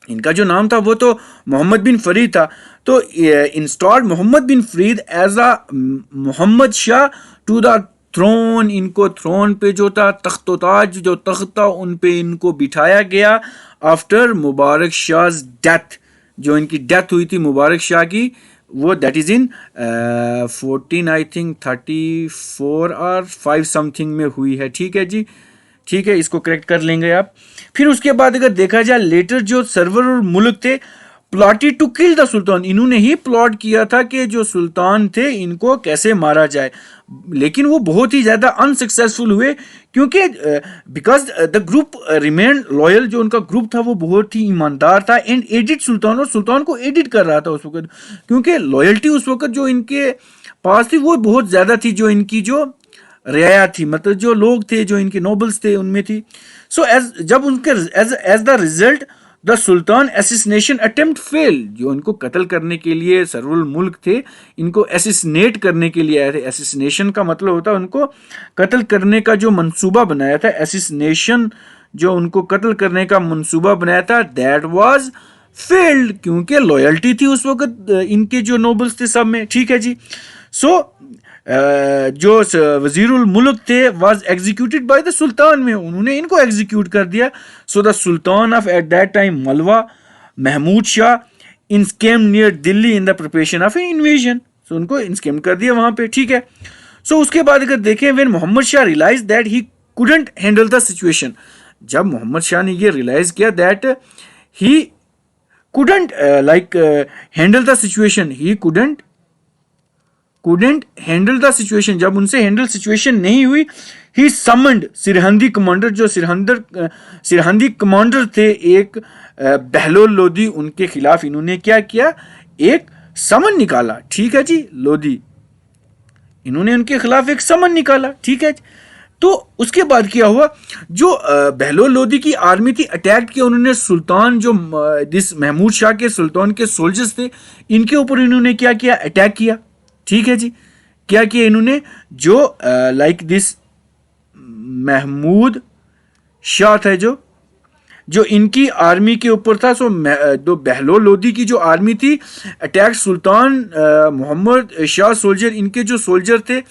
इनका जो नाम था वो तो मोहम्मद बिन फरीद था, तो installed Mohammad bin Farid as a Mohammad Shah to the throne. इनको थ्रोन पे जो था, तख्त-ओ-ताज जो तख्त था, उन पे इनको बिठाया गया आफ्टर मुबारक शाह डेथ। जो इनकी डेथ हुई थी मुबारक शाह की, वो that is in 14 I think 34 और 5 समथिंग में हुई है, ठीक है जी, ठीक है, इसको करेक्ट कर लेंगे आप। फिर उसके बाद अगर देखा जाए, लेटर जो सरवर और मुल्क थे plotted to kill the sultan. इन्होंने ही प्लॉट किया था कि जो सुल्तान थे इनको कैसे मारा जाए, लेकिन वो बहुत ही ज़्यादा अनसक्सेसफुल हुए, क्योंकि because the group remain loyal. जो उनका ग्रुप था वो बहुत ही ईमानदार था, एंड एडिट सुल्तान, और सुल्तान को एडिट कर रहा था उस वक्त, क्योंकि लॉयल्टी उस वक्त जो इनके पास थी वो बहुत ज़्यादा थी, जो इनकी जो रियाया थी, मतलब जो लोग थे, जो इनके नोबल्स थे, उनमें थी। सो जब उनके as the result the sultan assassination attempt fail. जो इनको कत्ल करने के लिए सरवुल मुल्क थे, इनको एसिसनेट करने के लिए आए थे। एसिसनेशन का मतलब होता है उनको कत्ल करने का जो मंसूबा बनाया था। एसिसनेशन जो उनको कत्ल करने का मंसूबा बनाया था, दैट वाज फेल्ड, क्योंकि लॉयल्टी थी उस वक्त इनके जो नोबल्स थे सब में, ठीक है जी। सो जो वजीरुल मुल्क थे was executed by the sultan में, उन्होंने इनको एग्जीक्यूट कर दिया। So the sultan of at that time Malwa Mahmud Shah encamp near Delhi in the preparation of an invasion. So उनको इंस्केम कर दिया वहां पे, ठीक है। सो उसके बाद अगर देखें, when Mohammad Shah realize that he couldn't handle the situation, जब मोहम्मद शाह ने ये रियलाइज किया that he couldn't handle the situation, he couldn't handle the situation, जब उनसे हैंडल सिचुएशन नहीं हुई, ही समन्ड सिरहंदी कमांडर, जो सिरहंदी कमांडर थे एक बहलोल लोदी, उनके खिलाफ इन्होंने क्या किया, एक समन निकाला, ठीक है जी। लोदी इन्होंने उनके खिलाफ एक समन निकाला, ठीक है। तो उसके बाद क्या हुआ, जो बहलोल लोदी की आर्मी थी अटैक किया उन्होंने सुल्तान, जो दिस महमूद शाह के सुल्तान के सोल्जर्स थे, इनके ऊपर इन्होंने क्या किया, अटैक किया, ठीक है जी। क्या किया इन्होंने, जो लाइक दिस महमूद शाह था, जो इनकी आर्मी के ऊपर था। सो दो बहलोल लोदी की जो आर्मी थी, अटैक सुल्तान मोहम्मद शाह सोल्जर, इनके जो सोल्जर थे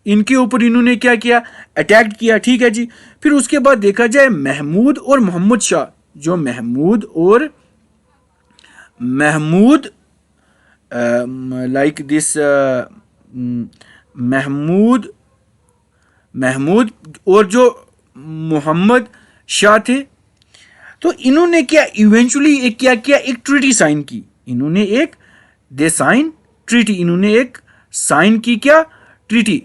इनके ऊपर इन्होंने क्या किया, अटैक किया, ठीक है जी। फिर उसके बाद देखा जाए, महमूद और मोहम्मद शाह, जो महमूद लाइक दिस महमूद महमूद और जो मोहम्मद शाह थे, तो इन्होंने क्या इवेंचुअली एक क्या किया, एक ट्रीटी साइन की। इन्होंने एक दे साइन ट्रीटी, इन्होंने एक साइन की क्या ट्रीटी,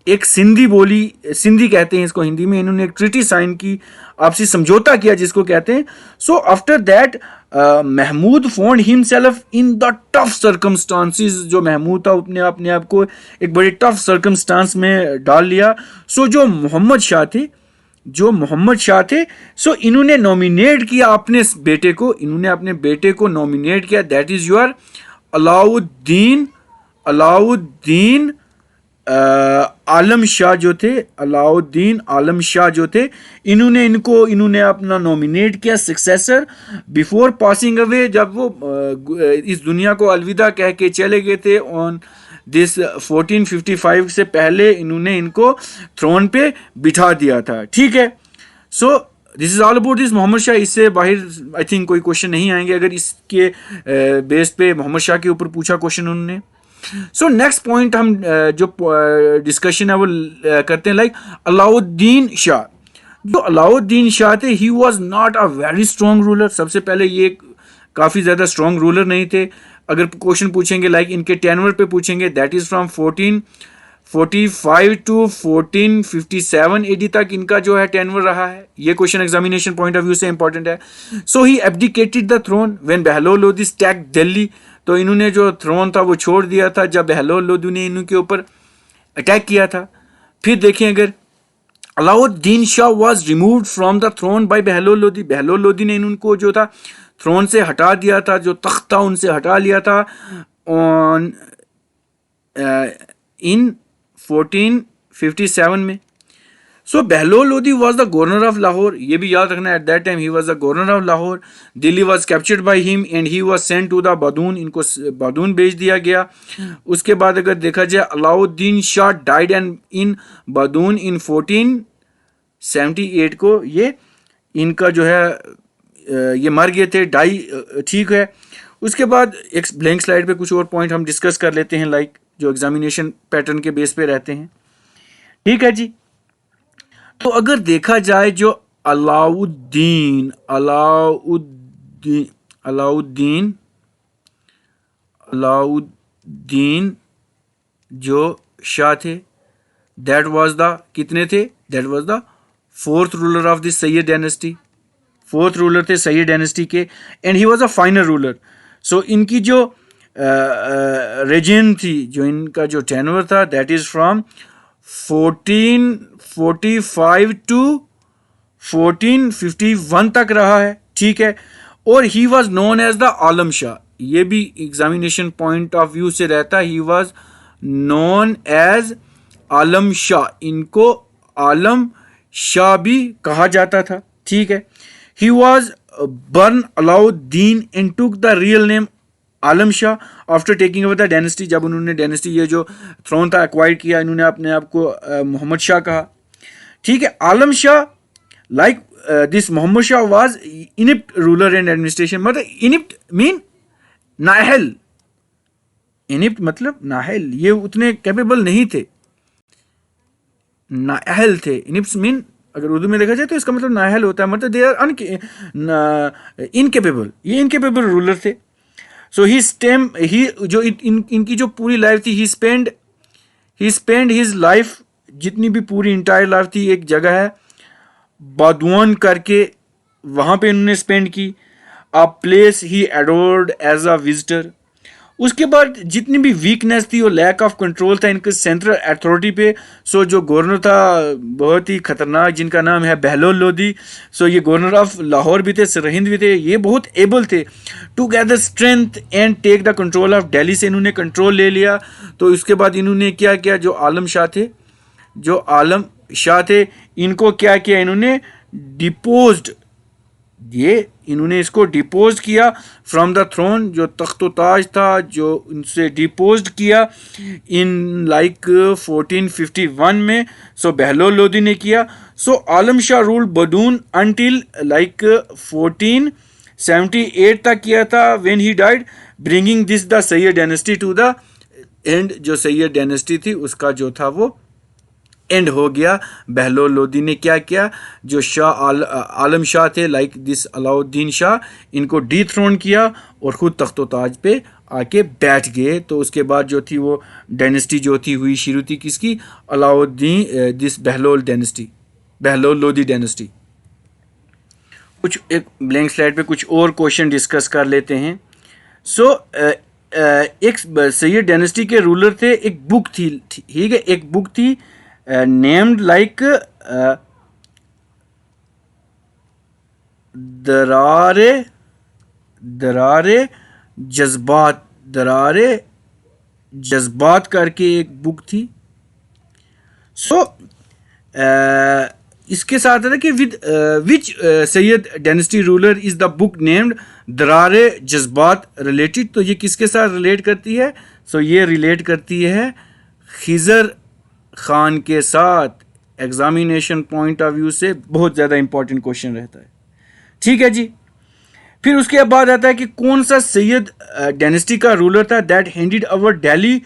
एक सिंधी बोली, सिंधी कहते हैं इसको हिंदी में, इन्होंने एक ट्रीटी साइन की, आपसी समझौता किया जिसको कहते हैं। So after that Mahmud found himself in the tough circumstances, जो महमूद था अपने अपने आप को एक बड़े टफ सर्कमस्टांस में डाल लिया। सो जो मोहम्मद शाह थे, सो इन्होंने नॉमिनेट किया अपने बेटे को, इन्होंने अपने बेटे को नॉमिनेट किया, that is your Alauddin Alam Shah जो थे, अलाउद्दीन आलम शाह जो थे, इन्होंने अपना नॉमिनेट किया सक्सेसर बिफोर पासिंग अवे, जब वो इस दुनिया को अलविदा कह के चले गए थे ऑन दिस 1455 से पहले इन्होंने इनको थ्रोन पे बिठा दिया था। ठीक है, so this is all about this Mohammad Shah. इससे बाहर आई थिंक कोई क्वेश्चन नहीं आएंगे अगर इसके बेस पे मोहम्मद शाह के ऊपर पूछा क्वेश्चन उन्होंने। सो नेक्स्ट पॉइंट हम जो डिस्कशन है वो करते हैं, लाइक अलाउद्दीन शाह। जो अलाउद्दीन शाह थे, he was not a very strong ruler. सबसे पहले ये काफ़ी ज़्यादा स्ट्रॉन्ग रूलर नहीं थे। अगर क्वेश्चन पूछेंगे लाइक इनके टेनवर पे पूछेंगे, that is from 1445 to 1457 AD तक इनका जो है टेनवर रहा है। ये question examination point of view से इंपॉर्टेंट है। So he abdicated the throne when Bahlol Lodi attacked Delhi. तो इन्होंने जो थ्रोन था वो छोड़ दिया था जब बहलोल लोदी ने इनके ऊपर अटैक किया था। फिर देखें, अगर Alauddin Shah was removed from the throne by Bahlol Lodi, Bahlol Lodi ने इनको जो था थ्रोन से हटा दिया था, जो तख्त था उनसे हटा लिया था ऑन इन 1457 में। So Bahlol Lodi was the governor of Lahore, ये भी याद रखना, at that time he was the governor of Lahore. Delhi was captured by him and he was sent to the Budaun, इनको बदून भेज दिया गया। उसके बाद अगर देखा जाए, Alauddin Shah died and in Budaun in 1478 को, ये इनका जो है ये मर गए थे, डाई, ठीक है। उसके बाद एक ब्लैंक स्लाइड पे कुछ और पॉइंट हम डिस्कस कर लेते हैं, लाइक जो एग्जामिनेशन पैटर्न के बेस पे रहते हैं। ठीक है जी, तो अगर देखा जाए जो अलाउद्दीन जो शाह थे, दैट वाज द कितने थे, that was the fourth ruler of this Sayyid dynasty, fourth ruler थे सैयद डायनेस्टी के, and he was a final ruler. So इनकी जो रेजिन थी, जो इनका जो टेनवर था, दैट इज फ्रॉम 1445 टू 1451 तक रहा है। ठीक है, और he was known as the Alam Shah, ये भी एग्जामिनेशन पॉइंट ऑफ व्यू से रहता है, he was known as Alam Shah, इनको आलम शाह भी कहा जाता था। ठीक है, he was born Alauddin and took the real name Alam Shah after taking over the dynasty, जब उन्होंने डायनेस्टी ये जो थ्रोन था एक्वायर किया, इन्होंने अपने आप को मोहम्मद शाह कहा। ठीक है, Alam Shah like this Mohammad Shah was inept ruler and administration, मतलब इनिप्ट मीन नाहल, इनिप्ट मतलब नाहल, ये उतने कैपेबल नहीं थे, नाहल थे। इनिप्ट मीन अगर उर्दू में देखा जाए तो इसका मतलब नाहल होता है, मतलब दे आर इनकेपेबल, ये इनकेपेबल रूलर थे। सो ही जो इनकी जो पूरी लाइफ थी, ही स्पेंड हिज लाइफ, जितनी भी पूरी इंटायर लाइफ थी, एक जगह है बादवान करके, वहाँ पे इन्होंने स्पेंड की, a place he adored as a visitor. उसके बाद जितनी भी वीकनेस थी और लैक ऑफ कंट्रोल था इनके सेंट्रल अथॉरिटी पे। सो जो गवर्नर था बहुत ही खतरनाक, जिनका नाम है बहलोल लोदी, सो ये गवर्नर ऑफ लाहौर भी थे, सरहिंद भी थे, ये बहुत एबल थे to gather strength and take the control of Delhi, से इन्होंने कंट्रोल ले लिया। तो इसके बाद इन्होंने क्या किया, जो आलम शाह थे इनको क्या किया, इन्होंने डिपोज्ड, इन्होंने इसको डिपोज किया फ्रॉम द थ्रोन, जो तख्त ताज था जो उनसे डिपोज किया इन लाइक 1451 में। सो बहलोल लोदी ने किया। So Alam Shah rule Badaun until like 1478 तक किया था, when he died, bringing this the Sayyid dynasty to the end जो सैयद डायनेस्टी थी उसका जो था वो एंड हो गया। बहलोल लोदी ने क्या किया, जो आलम शाह थे लाइक दिस अलाउद्दीन शाह, इनको डीथ्रोन किया और ख़ुद तख्तो ताज पे आके बैठ गए। तो उसके बाद जो थी वो डायनेस्टी जो थी हुई शुरू थी किसकी, Alauddin this Bahlol dynasty, Bahlol Lodi dynasty. कुछ एक ब्लैंक स्लाइड पे कुछ और क्वेश्चन डिस्कस कर लेते हैं। सो एक सैयद डायनेस्टी के रूलर थे, एक बुक थी, ठीक है, एक बुक थी नेम्ड लाइक दरारे दरारे जज्बात, दरारे जज्बात करके एक बुक थी। सो इसके साथ है कि with which Sayyid dynasty ruler is the book named दरारे जज्बात रिलेटेड, तो ये किसके साथ रिलेट करती है, सो ये रिलेट करती है खिजर खान के साथ। एग्जामिनेशन पॉइंट ऑफ व्यू से बहुत ज़्यादा इंपॉर्टेंट क्वेश्चन रहता है, ठीक है जी। फिर उसके बाद आता है कि कौन सा सैयद डायनेस्टी का रूलर था that handed our Delhi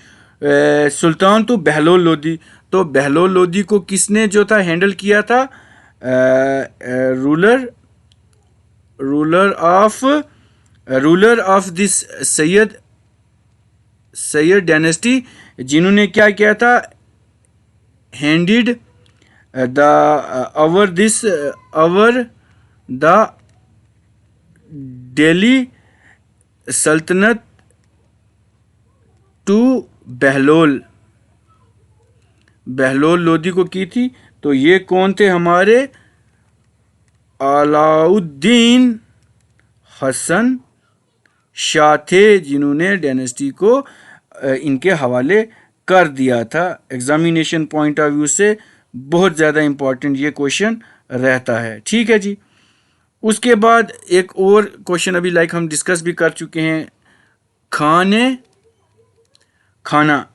sultan to Bahlol Lodi, तो बहलोल लोदी को किसने जो था हैंडल किया था, ruler of this Sayyid dynasty, जिन्होंने क्या किया था, हैंडेड द दिल्ली सल्तनत टू बहलोल लोदी को की थी। तो ये कौन थे, हमारे अलाउद्दीन हसन शाह थे, जिन्होंने डायनेस्टी को इनके हवाले कर दिया था। एग्जामिनेशन पॉइंट ऑफ व्यू से बहुत ज़्यादा इम्पॉर्टेंट ये क्वेश्चन रहता है, ठीक है जी। उसके बाद एक और क्वेश्चन अभी लाइक हम डिस्कस भी कर चुके हैं, खाना,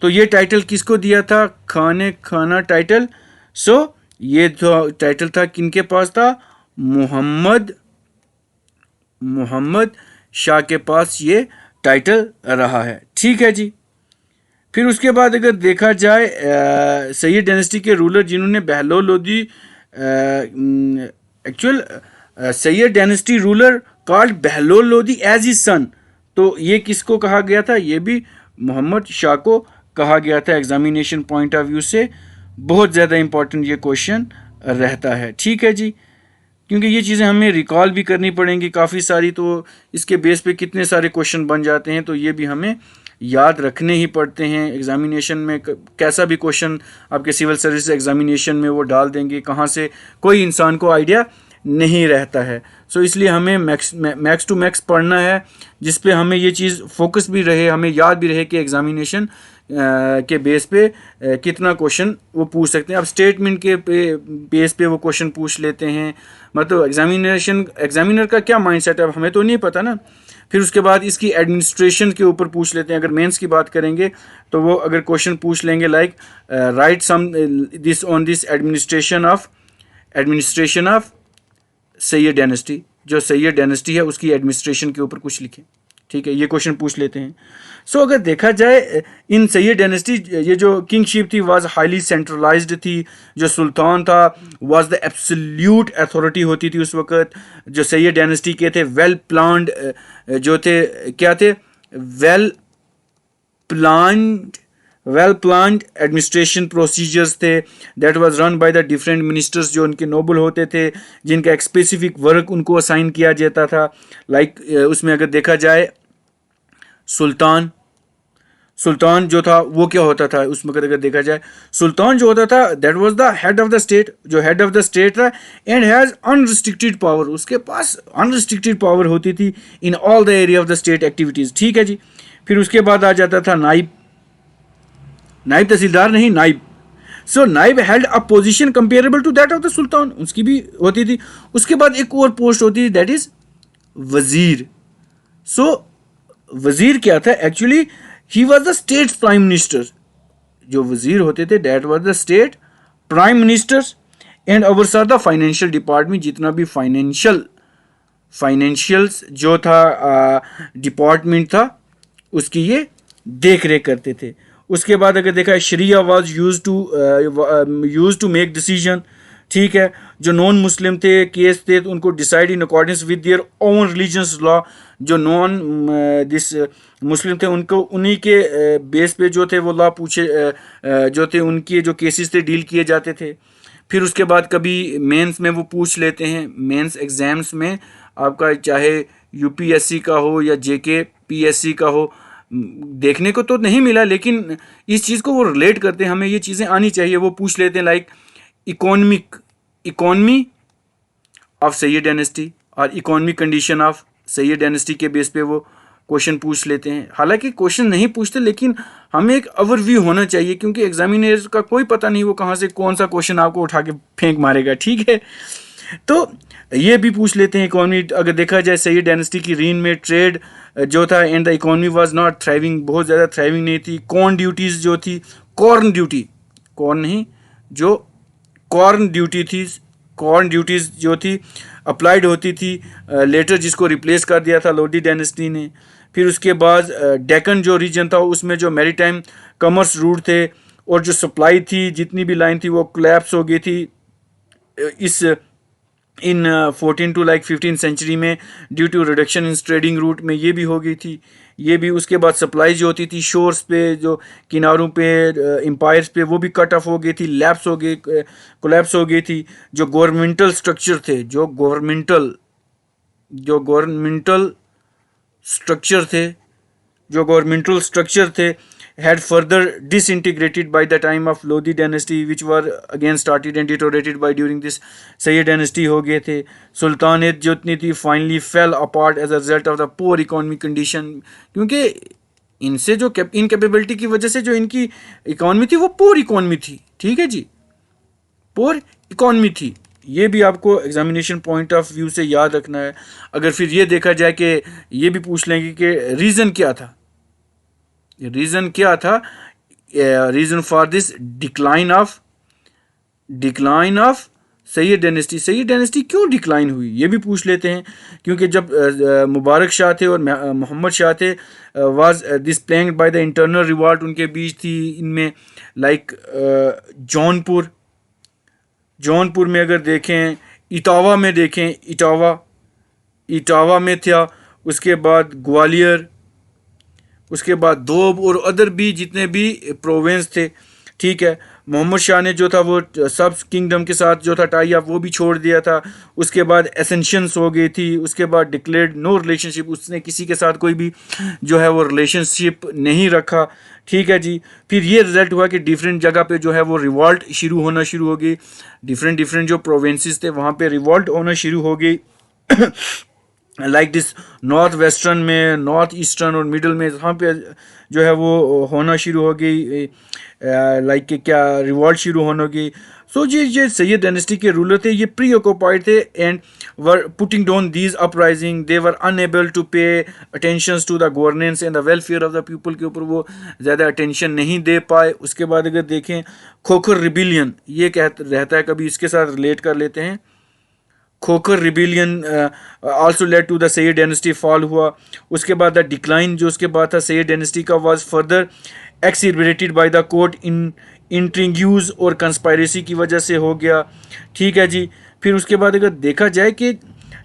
तो ये टाइटल किसको दिया था, खाना टाइटल। सो ये तो टाइटल था किनके पास था, मोहम्मद शाह के पास ये टाइटल रहा है, ठीक है जी। फिर उसके बाद अगर देखा जाए सैयद डायनेस्टी के रूलर जिन्होंने Bahlol Lodi, actual Sayyid dynasty ruler called Bahlol Lodi as his son, तो ये किसको कहा गया था, ये भी मोहम्मद शाह को कहा गया था। एग्जामिनेशन पॉइंट ऑफ व्यू से बहुत ज़्यादा इंपॉर्टेंट ये क्वेश्चन रहता है, ठीक है जी, क्योंकि ये चीज़ें हमें रिकॉल भी करनी पड़ेंगी काफ़ी सारी, तो इसके बेस पे कितने सारे क्वेश्चन बन जाते हैं, तो ये भी हमें याद रखने ही पड़ते हैं। एग्जामिनेशन में कैसा भी क्वेश्चन आपके सिविल सर्विस एग्जामिनेशन में वो डाल देंगे, कहाँ से कोई इंसान को आइडिया नहीं रहता है। सो इसलिए हमें मैक्स टू मैक्स पढ़ना है, जिस पे हमें ये चीज़ फोकस भी रहे, हमें याद भी रहे कि एग्जामिनेशन के बेस पे कितना क्वेश्चन वो पूछ सकते हैं। अब स्टेटमेंट के बेस पे वो क्वेश्चन पूछ लेते हैं, मतलब एग्जामिनर का क्या माइंडसेट है हमें तो नहीं पता ना। फिर उसके बाद इसकी एडमिनिस्ट्रेशन के ऊपर पूछ लेते हैं। अगर मेंस की बात करेंगे तो वो अगर क्वेश्चन पूछ लेंगे like write some this on this administration of Sayyid dynasty, जो सैयद डायनेस्टी है उसकी एडमिनिस्ट्रेशन के ऊपर कुछ लिखें, ठीक है, ये क्वेश्चन पूछ लेते हैं। सो अगर देखा जाए इन सैयद डायनेस्टी, ये जो किंगशिप थी वाज हाईली सेंट्रलाइज्ड थी, जो सुल्तान था वाज द एब्सोल्यूट अथॉरिटी होती थी उस वक़्त। जो सैयद डायनेस्टी के थे वेल प्लान्ड, जो थे क्या थे, वेल प्लान्ड एडमिनिस्ट्रेशन प्रोसीजर्स थे that was run by the different ministers, जो उनके नोबल होते थे, जिनका एक स्पेसिफिक वर्क उनको असाइन किया जाता था। लाइक उसमें अगर देखा जाए सुल्तान जो था वो क्या होता था उसमें अगर देखा जाए, सुल्तान जो होता था that was the head of the state, जो हेड ऑफ द स्टेट था, एंड हैज़ अनरिस्ट्रिक्टेड पावर, उसके पास अनरिस्ट्रिक्टेड पावर होती थी in all the area of the state activities, ठीक है जी। फिर उसके बाद आ जाता था नाइब तहसीलदार नहीं, नाइब। So naib held a position comparable to that of the sultan, उसकी भी होती थी। उसके बाद एक और पोस्ट होती थी दैट इज वजीर। सो वजीर क्या था, actually he was the state prime minister. जो वजीर होते थे that was the state prime ministers and oversaw the financial department, जितना भी फाइनेंशियल्स जो था डिपार्टमेंट था उसकी ये देख रेख करते थे। उसके बाद अगर देखा, sharia was use to make decision, ठीक है। जो नॉन मुस्लिम थे, केस थे, तो उनको decide in accordance with their own religious law. जो नॉन दिस मुस्लिम थे, उनको उन्हीं के बेस पे जो थे वो लॉ पूछे जो थे, उनके जो केसेस थे डील किए जाते थे। फिर उसके बाद कभी मेंस में वो पूछ लेते हैं, मेंस एग्ज़ाम्स में आपका, चाहे यूपीएससी का हो या जेके पीएससी का हो, देखने को तो नहीं मिला, लेकिन इस चीज़ को वो रिलेट करते हैं, हमें ये चीज़ें आनी चाहिए। वो पूछ लेते हैं like economy of Sayyid dynasty और economic condition of Sayyid dynasty के बेस पे वो क्वेश्चन पूछ लेते हैं। हालांकि क्वेश्चन नहीं पूछते, लेकिन हमें एक ओवरव्यू होना चाहिए, क्योंकि एग्जामिनर का कोई पता नहीं वो कहाँ से कौन सा क्वेश्चन आपको उठा के फेंक मारेगा, ठीक है। तो ये भी पूछ लेते हैं इकोनॉमी। अगर देखा जाए सैयद डायनेस्टी की रीन में ट्रेड जो था and the economy was not thriving, बहुत ज़्यादा थ्राइविंग नहीं थी। कॉर्न ड्यूटीज़ जो थी, कॉर्न ड्यूटी, कॉर्न नहीं, जो कॉर्न ड्यूटी थी, कॉर्न ड्यूटीज़ जो थी अप्लाइड होती थी लेटर, जिसको रिप्लेस कर दिया था लोधी डायनेस्टी ने। फिर उसके बाद डेक्कन जो रीजन था, उसमें जो मैरीटाइम कॉमर्स रूट थे और जो सप्लाई थी, जितनी भी लाइन थी वो कोलैप्स हो गई थी इस इन 14 टू लाइक 15 सेंचुरी में, due to reduction in trading route में ये भी हो गई थी। ये भी उसके बाद सप्लाई जो होती थी शोर्स पे, जो किनारों पे, एम्पायर्स पे, वो भी कट ऑफ हो गई थी, लैप्स हो गई, कोलैप्स हो गई थी। जो गवर्नमेंटल स्ट्रक्चर थे, जो गवर्नमेंटल स्ट्रक्चर थे, जो गवर्नमेंटल स्ट्रक्चर थे, had further disintegrated by the time of Lodi dynasty, which were again started and deteriorated by during this Sayyid dynasty हो गए थे। सुल्तानेत जो इतनी थी finally fell apart as a result of the poor economic condition, क्योंकि इनसे जो incapability की वजह से जो इनकी इकॉनमी थी वो पोर इकॉनमी थी, ठीक है जी, पोर इकॉनमी थी। ये भी आपको एग्जामिनेशन पॉइंट ऑफ व्यू से याद रखना है। अगर फिर ये देखा जाए कि ये भी पूछ लेंगे कि रीज़न क्या था, रीज़न क्या था, reason for this decline of Sayyid dynasty, Syed dynasty क्यों डिक्लाइन हुई, ये भी पूछ लेते हैं। क्योंकि जब मुबारक शाह थे और मोहम्मद शाह थे, was this plunged by the internal revolt, उनके बीच थी इनमें लाइक जौनपुर में अगर देखें, इटावा में देखें, इटावा में था, उसके बाद ग्वालियर, उसके बाद दोब और अदर भी जितने भी प्रोविंस थे, ठीक है। मोहम्मद शाह ने जो था वो सब किंगडम के साथ जो था टाई अप वो भी छोड़ दिया था। उसके बाद एसेंशंस हो गई थी, उसके बाद डिक्लेयर्ड नो रिलेशनशिप, उसने किसी के साथ कोई भी जो है वो रिलेशनशिप नहीं रखा, ठीक है जी। फिर ये रिजल्ट हुआ कि डिफरेंट जगह पे जो है वो रिवॉल्ट होना शुरू हो गई, डिफरेंट जो प्रोविंसेस थे वहाँ पे रिवॉल्ट होना शुरू हो गई लाइक दिस नॉर्थ वेस्टर्न में, नॉर्थ ईस्टर्न और मिडल में, यहाँ पे जो है वो होना शुरू हो गई, लाइक क्या रिवॉल्ट शुरू होने की। सो ये सैयद डायनेस्टी के रूलर थे, ये प्री ऑक्यूपाइड थे and were putting down these uprising, they were unable to pay attention to the governance and the welfare of the people, के ऊपर वो ज़्यादा अटेंशन नहीं दे पाए। उसके बाद अगर देखें खोखर रिबिलियन, ये रहता है, कभी इसके साथ रिलेट कर लेते हैं। Khokhar rebellion also led to the Sayyid dynasty fall हुआ। उसके बाद द डिक्लाइन जो उसके बाद था सैयद डायनेस्टी का was further accelerated by the court in intrigues और कंस्पायरेसी की वजह से हो गया, ठीक है जी। फिर उसके बाद अगर देखा जाए कि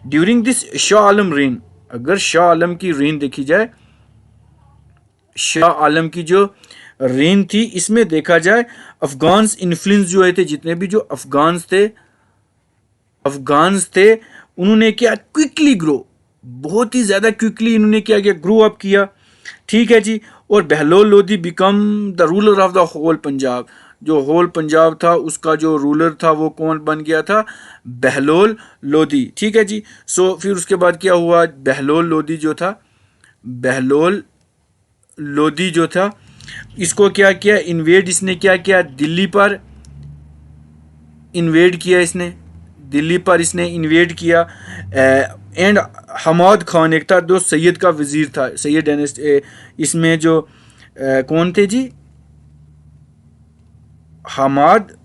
during this Shah Alam rain, अगर शाह आलम की रेन देखी जाए, शाह आलम की जो रेन थी, इसमें देखा जाए अफगान्स इन्फ्लुएंस जो थे, जितने भी जो अफगान्स थे उन्होंने क्या क्विकली ग्रो, बहुत ही ज़्यादा क्विकली इन्होंने क्या किया, ग्रो अप किया, ठीक है जी। और Bahlol Lodhi become the ruler of the whole Punjab, जो होल पंजाब था उसका जो रूलर था वो कौन बन गया था, बहलोल लोधी, ठीक है जी। सो फिर उसके बाद क्या हुआ, बहलोल लोधी जो था इसको क्या किया, इन्वेड इसने क्या किया, दिल्ली पर इन्वेड किया, इसने दिल्ली पर इसने इन्वेड किया। एंड हमाद खान एक था जो सैयद का वज़ीर था, सैयद डायनेस्टी, इसमें जो कौन थे जी, हमाद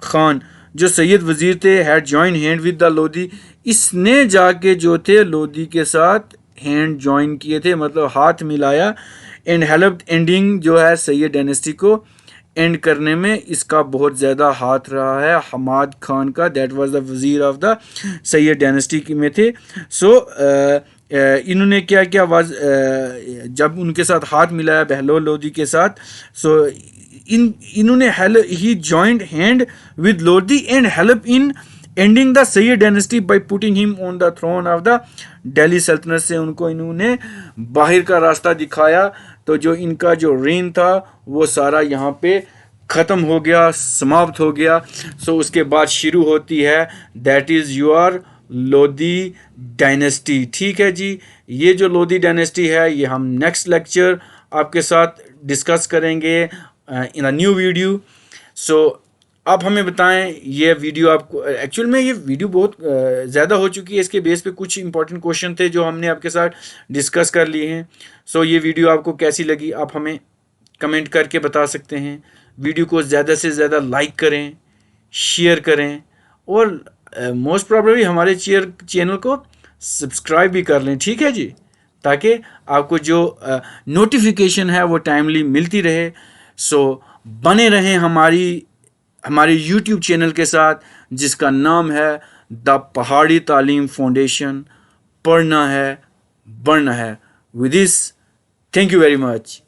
खान जो सैयद वज़ीर थे, had join hand with the Lodhi, इसने जाके जो थे लोधी के साथ हैंड जॉइन किए थे, मतलब हाथ मिलाया एंड हेल्प्ड एंडिंग जो है सैयद डायनेस्टी को एंड करने में इसका बहुत ज़्यादा हाथ रहा है हमाद खान का, दैट वाज द वज़ीर ऑफ द सैयद डायनेस्टी में थे। सो इन्होंने क्या किया वाज जब उनके साथ हाथ मिलाया बहलोल लोधी के साथ, सो इन्होंने he joint hand with Lodhi and help in ending the Sayyid dynasty by putting him on the throne of the Delhi Saltanat से उनको इन्होंने बाहर का रास्ता दिखाया। तो जो इनका जो रेन था वो सारा यहाँ पे ख़त्म हो गया, समाप्त हो गया। सो उसके बाद शुरू होती है that is your Lodhi dynasty. ठीक है जी, ये जो लोधी डायनेस्टी है ये हम नेक्स्ट लेक्चर आपके साथ डिस्कस करेंगे इन अ न्यू वीडियो। सो आप हमें बताएं ये वीडियो आपको, एक्चुअल में ये वीडियो बहुत ज़्यादा हो चुकी है, इसके बेस पे कुछ इंपॉर्टेंट क्वेश्चन थे जो हमने आपके साथ डिस्कस कर लिए हैं। सो ये वीडियो आपको कैसी लगी आप हमें कमेंट करके बता सकते हैं। वीडियो को ज़्यादा से ज़्यादा लाइक करें, शेयर करें और मोस्ट प्रॉब्लली हमारे चैनल को सब्सक्राइब भी कर लें। ठीक है जी, ताकि आपको जो नोटिफिकेशन है वो टाइमली मिलती रहे। सो बने रहें हमारे YouTube चैनल के साथ जिसका नाम है द पहाड़ी तालीम फाउंडेशन। पढ़ना है, बढ़ना है। With this, thank you very much.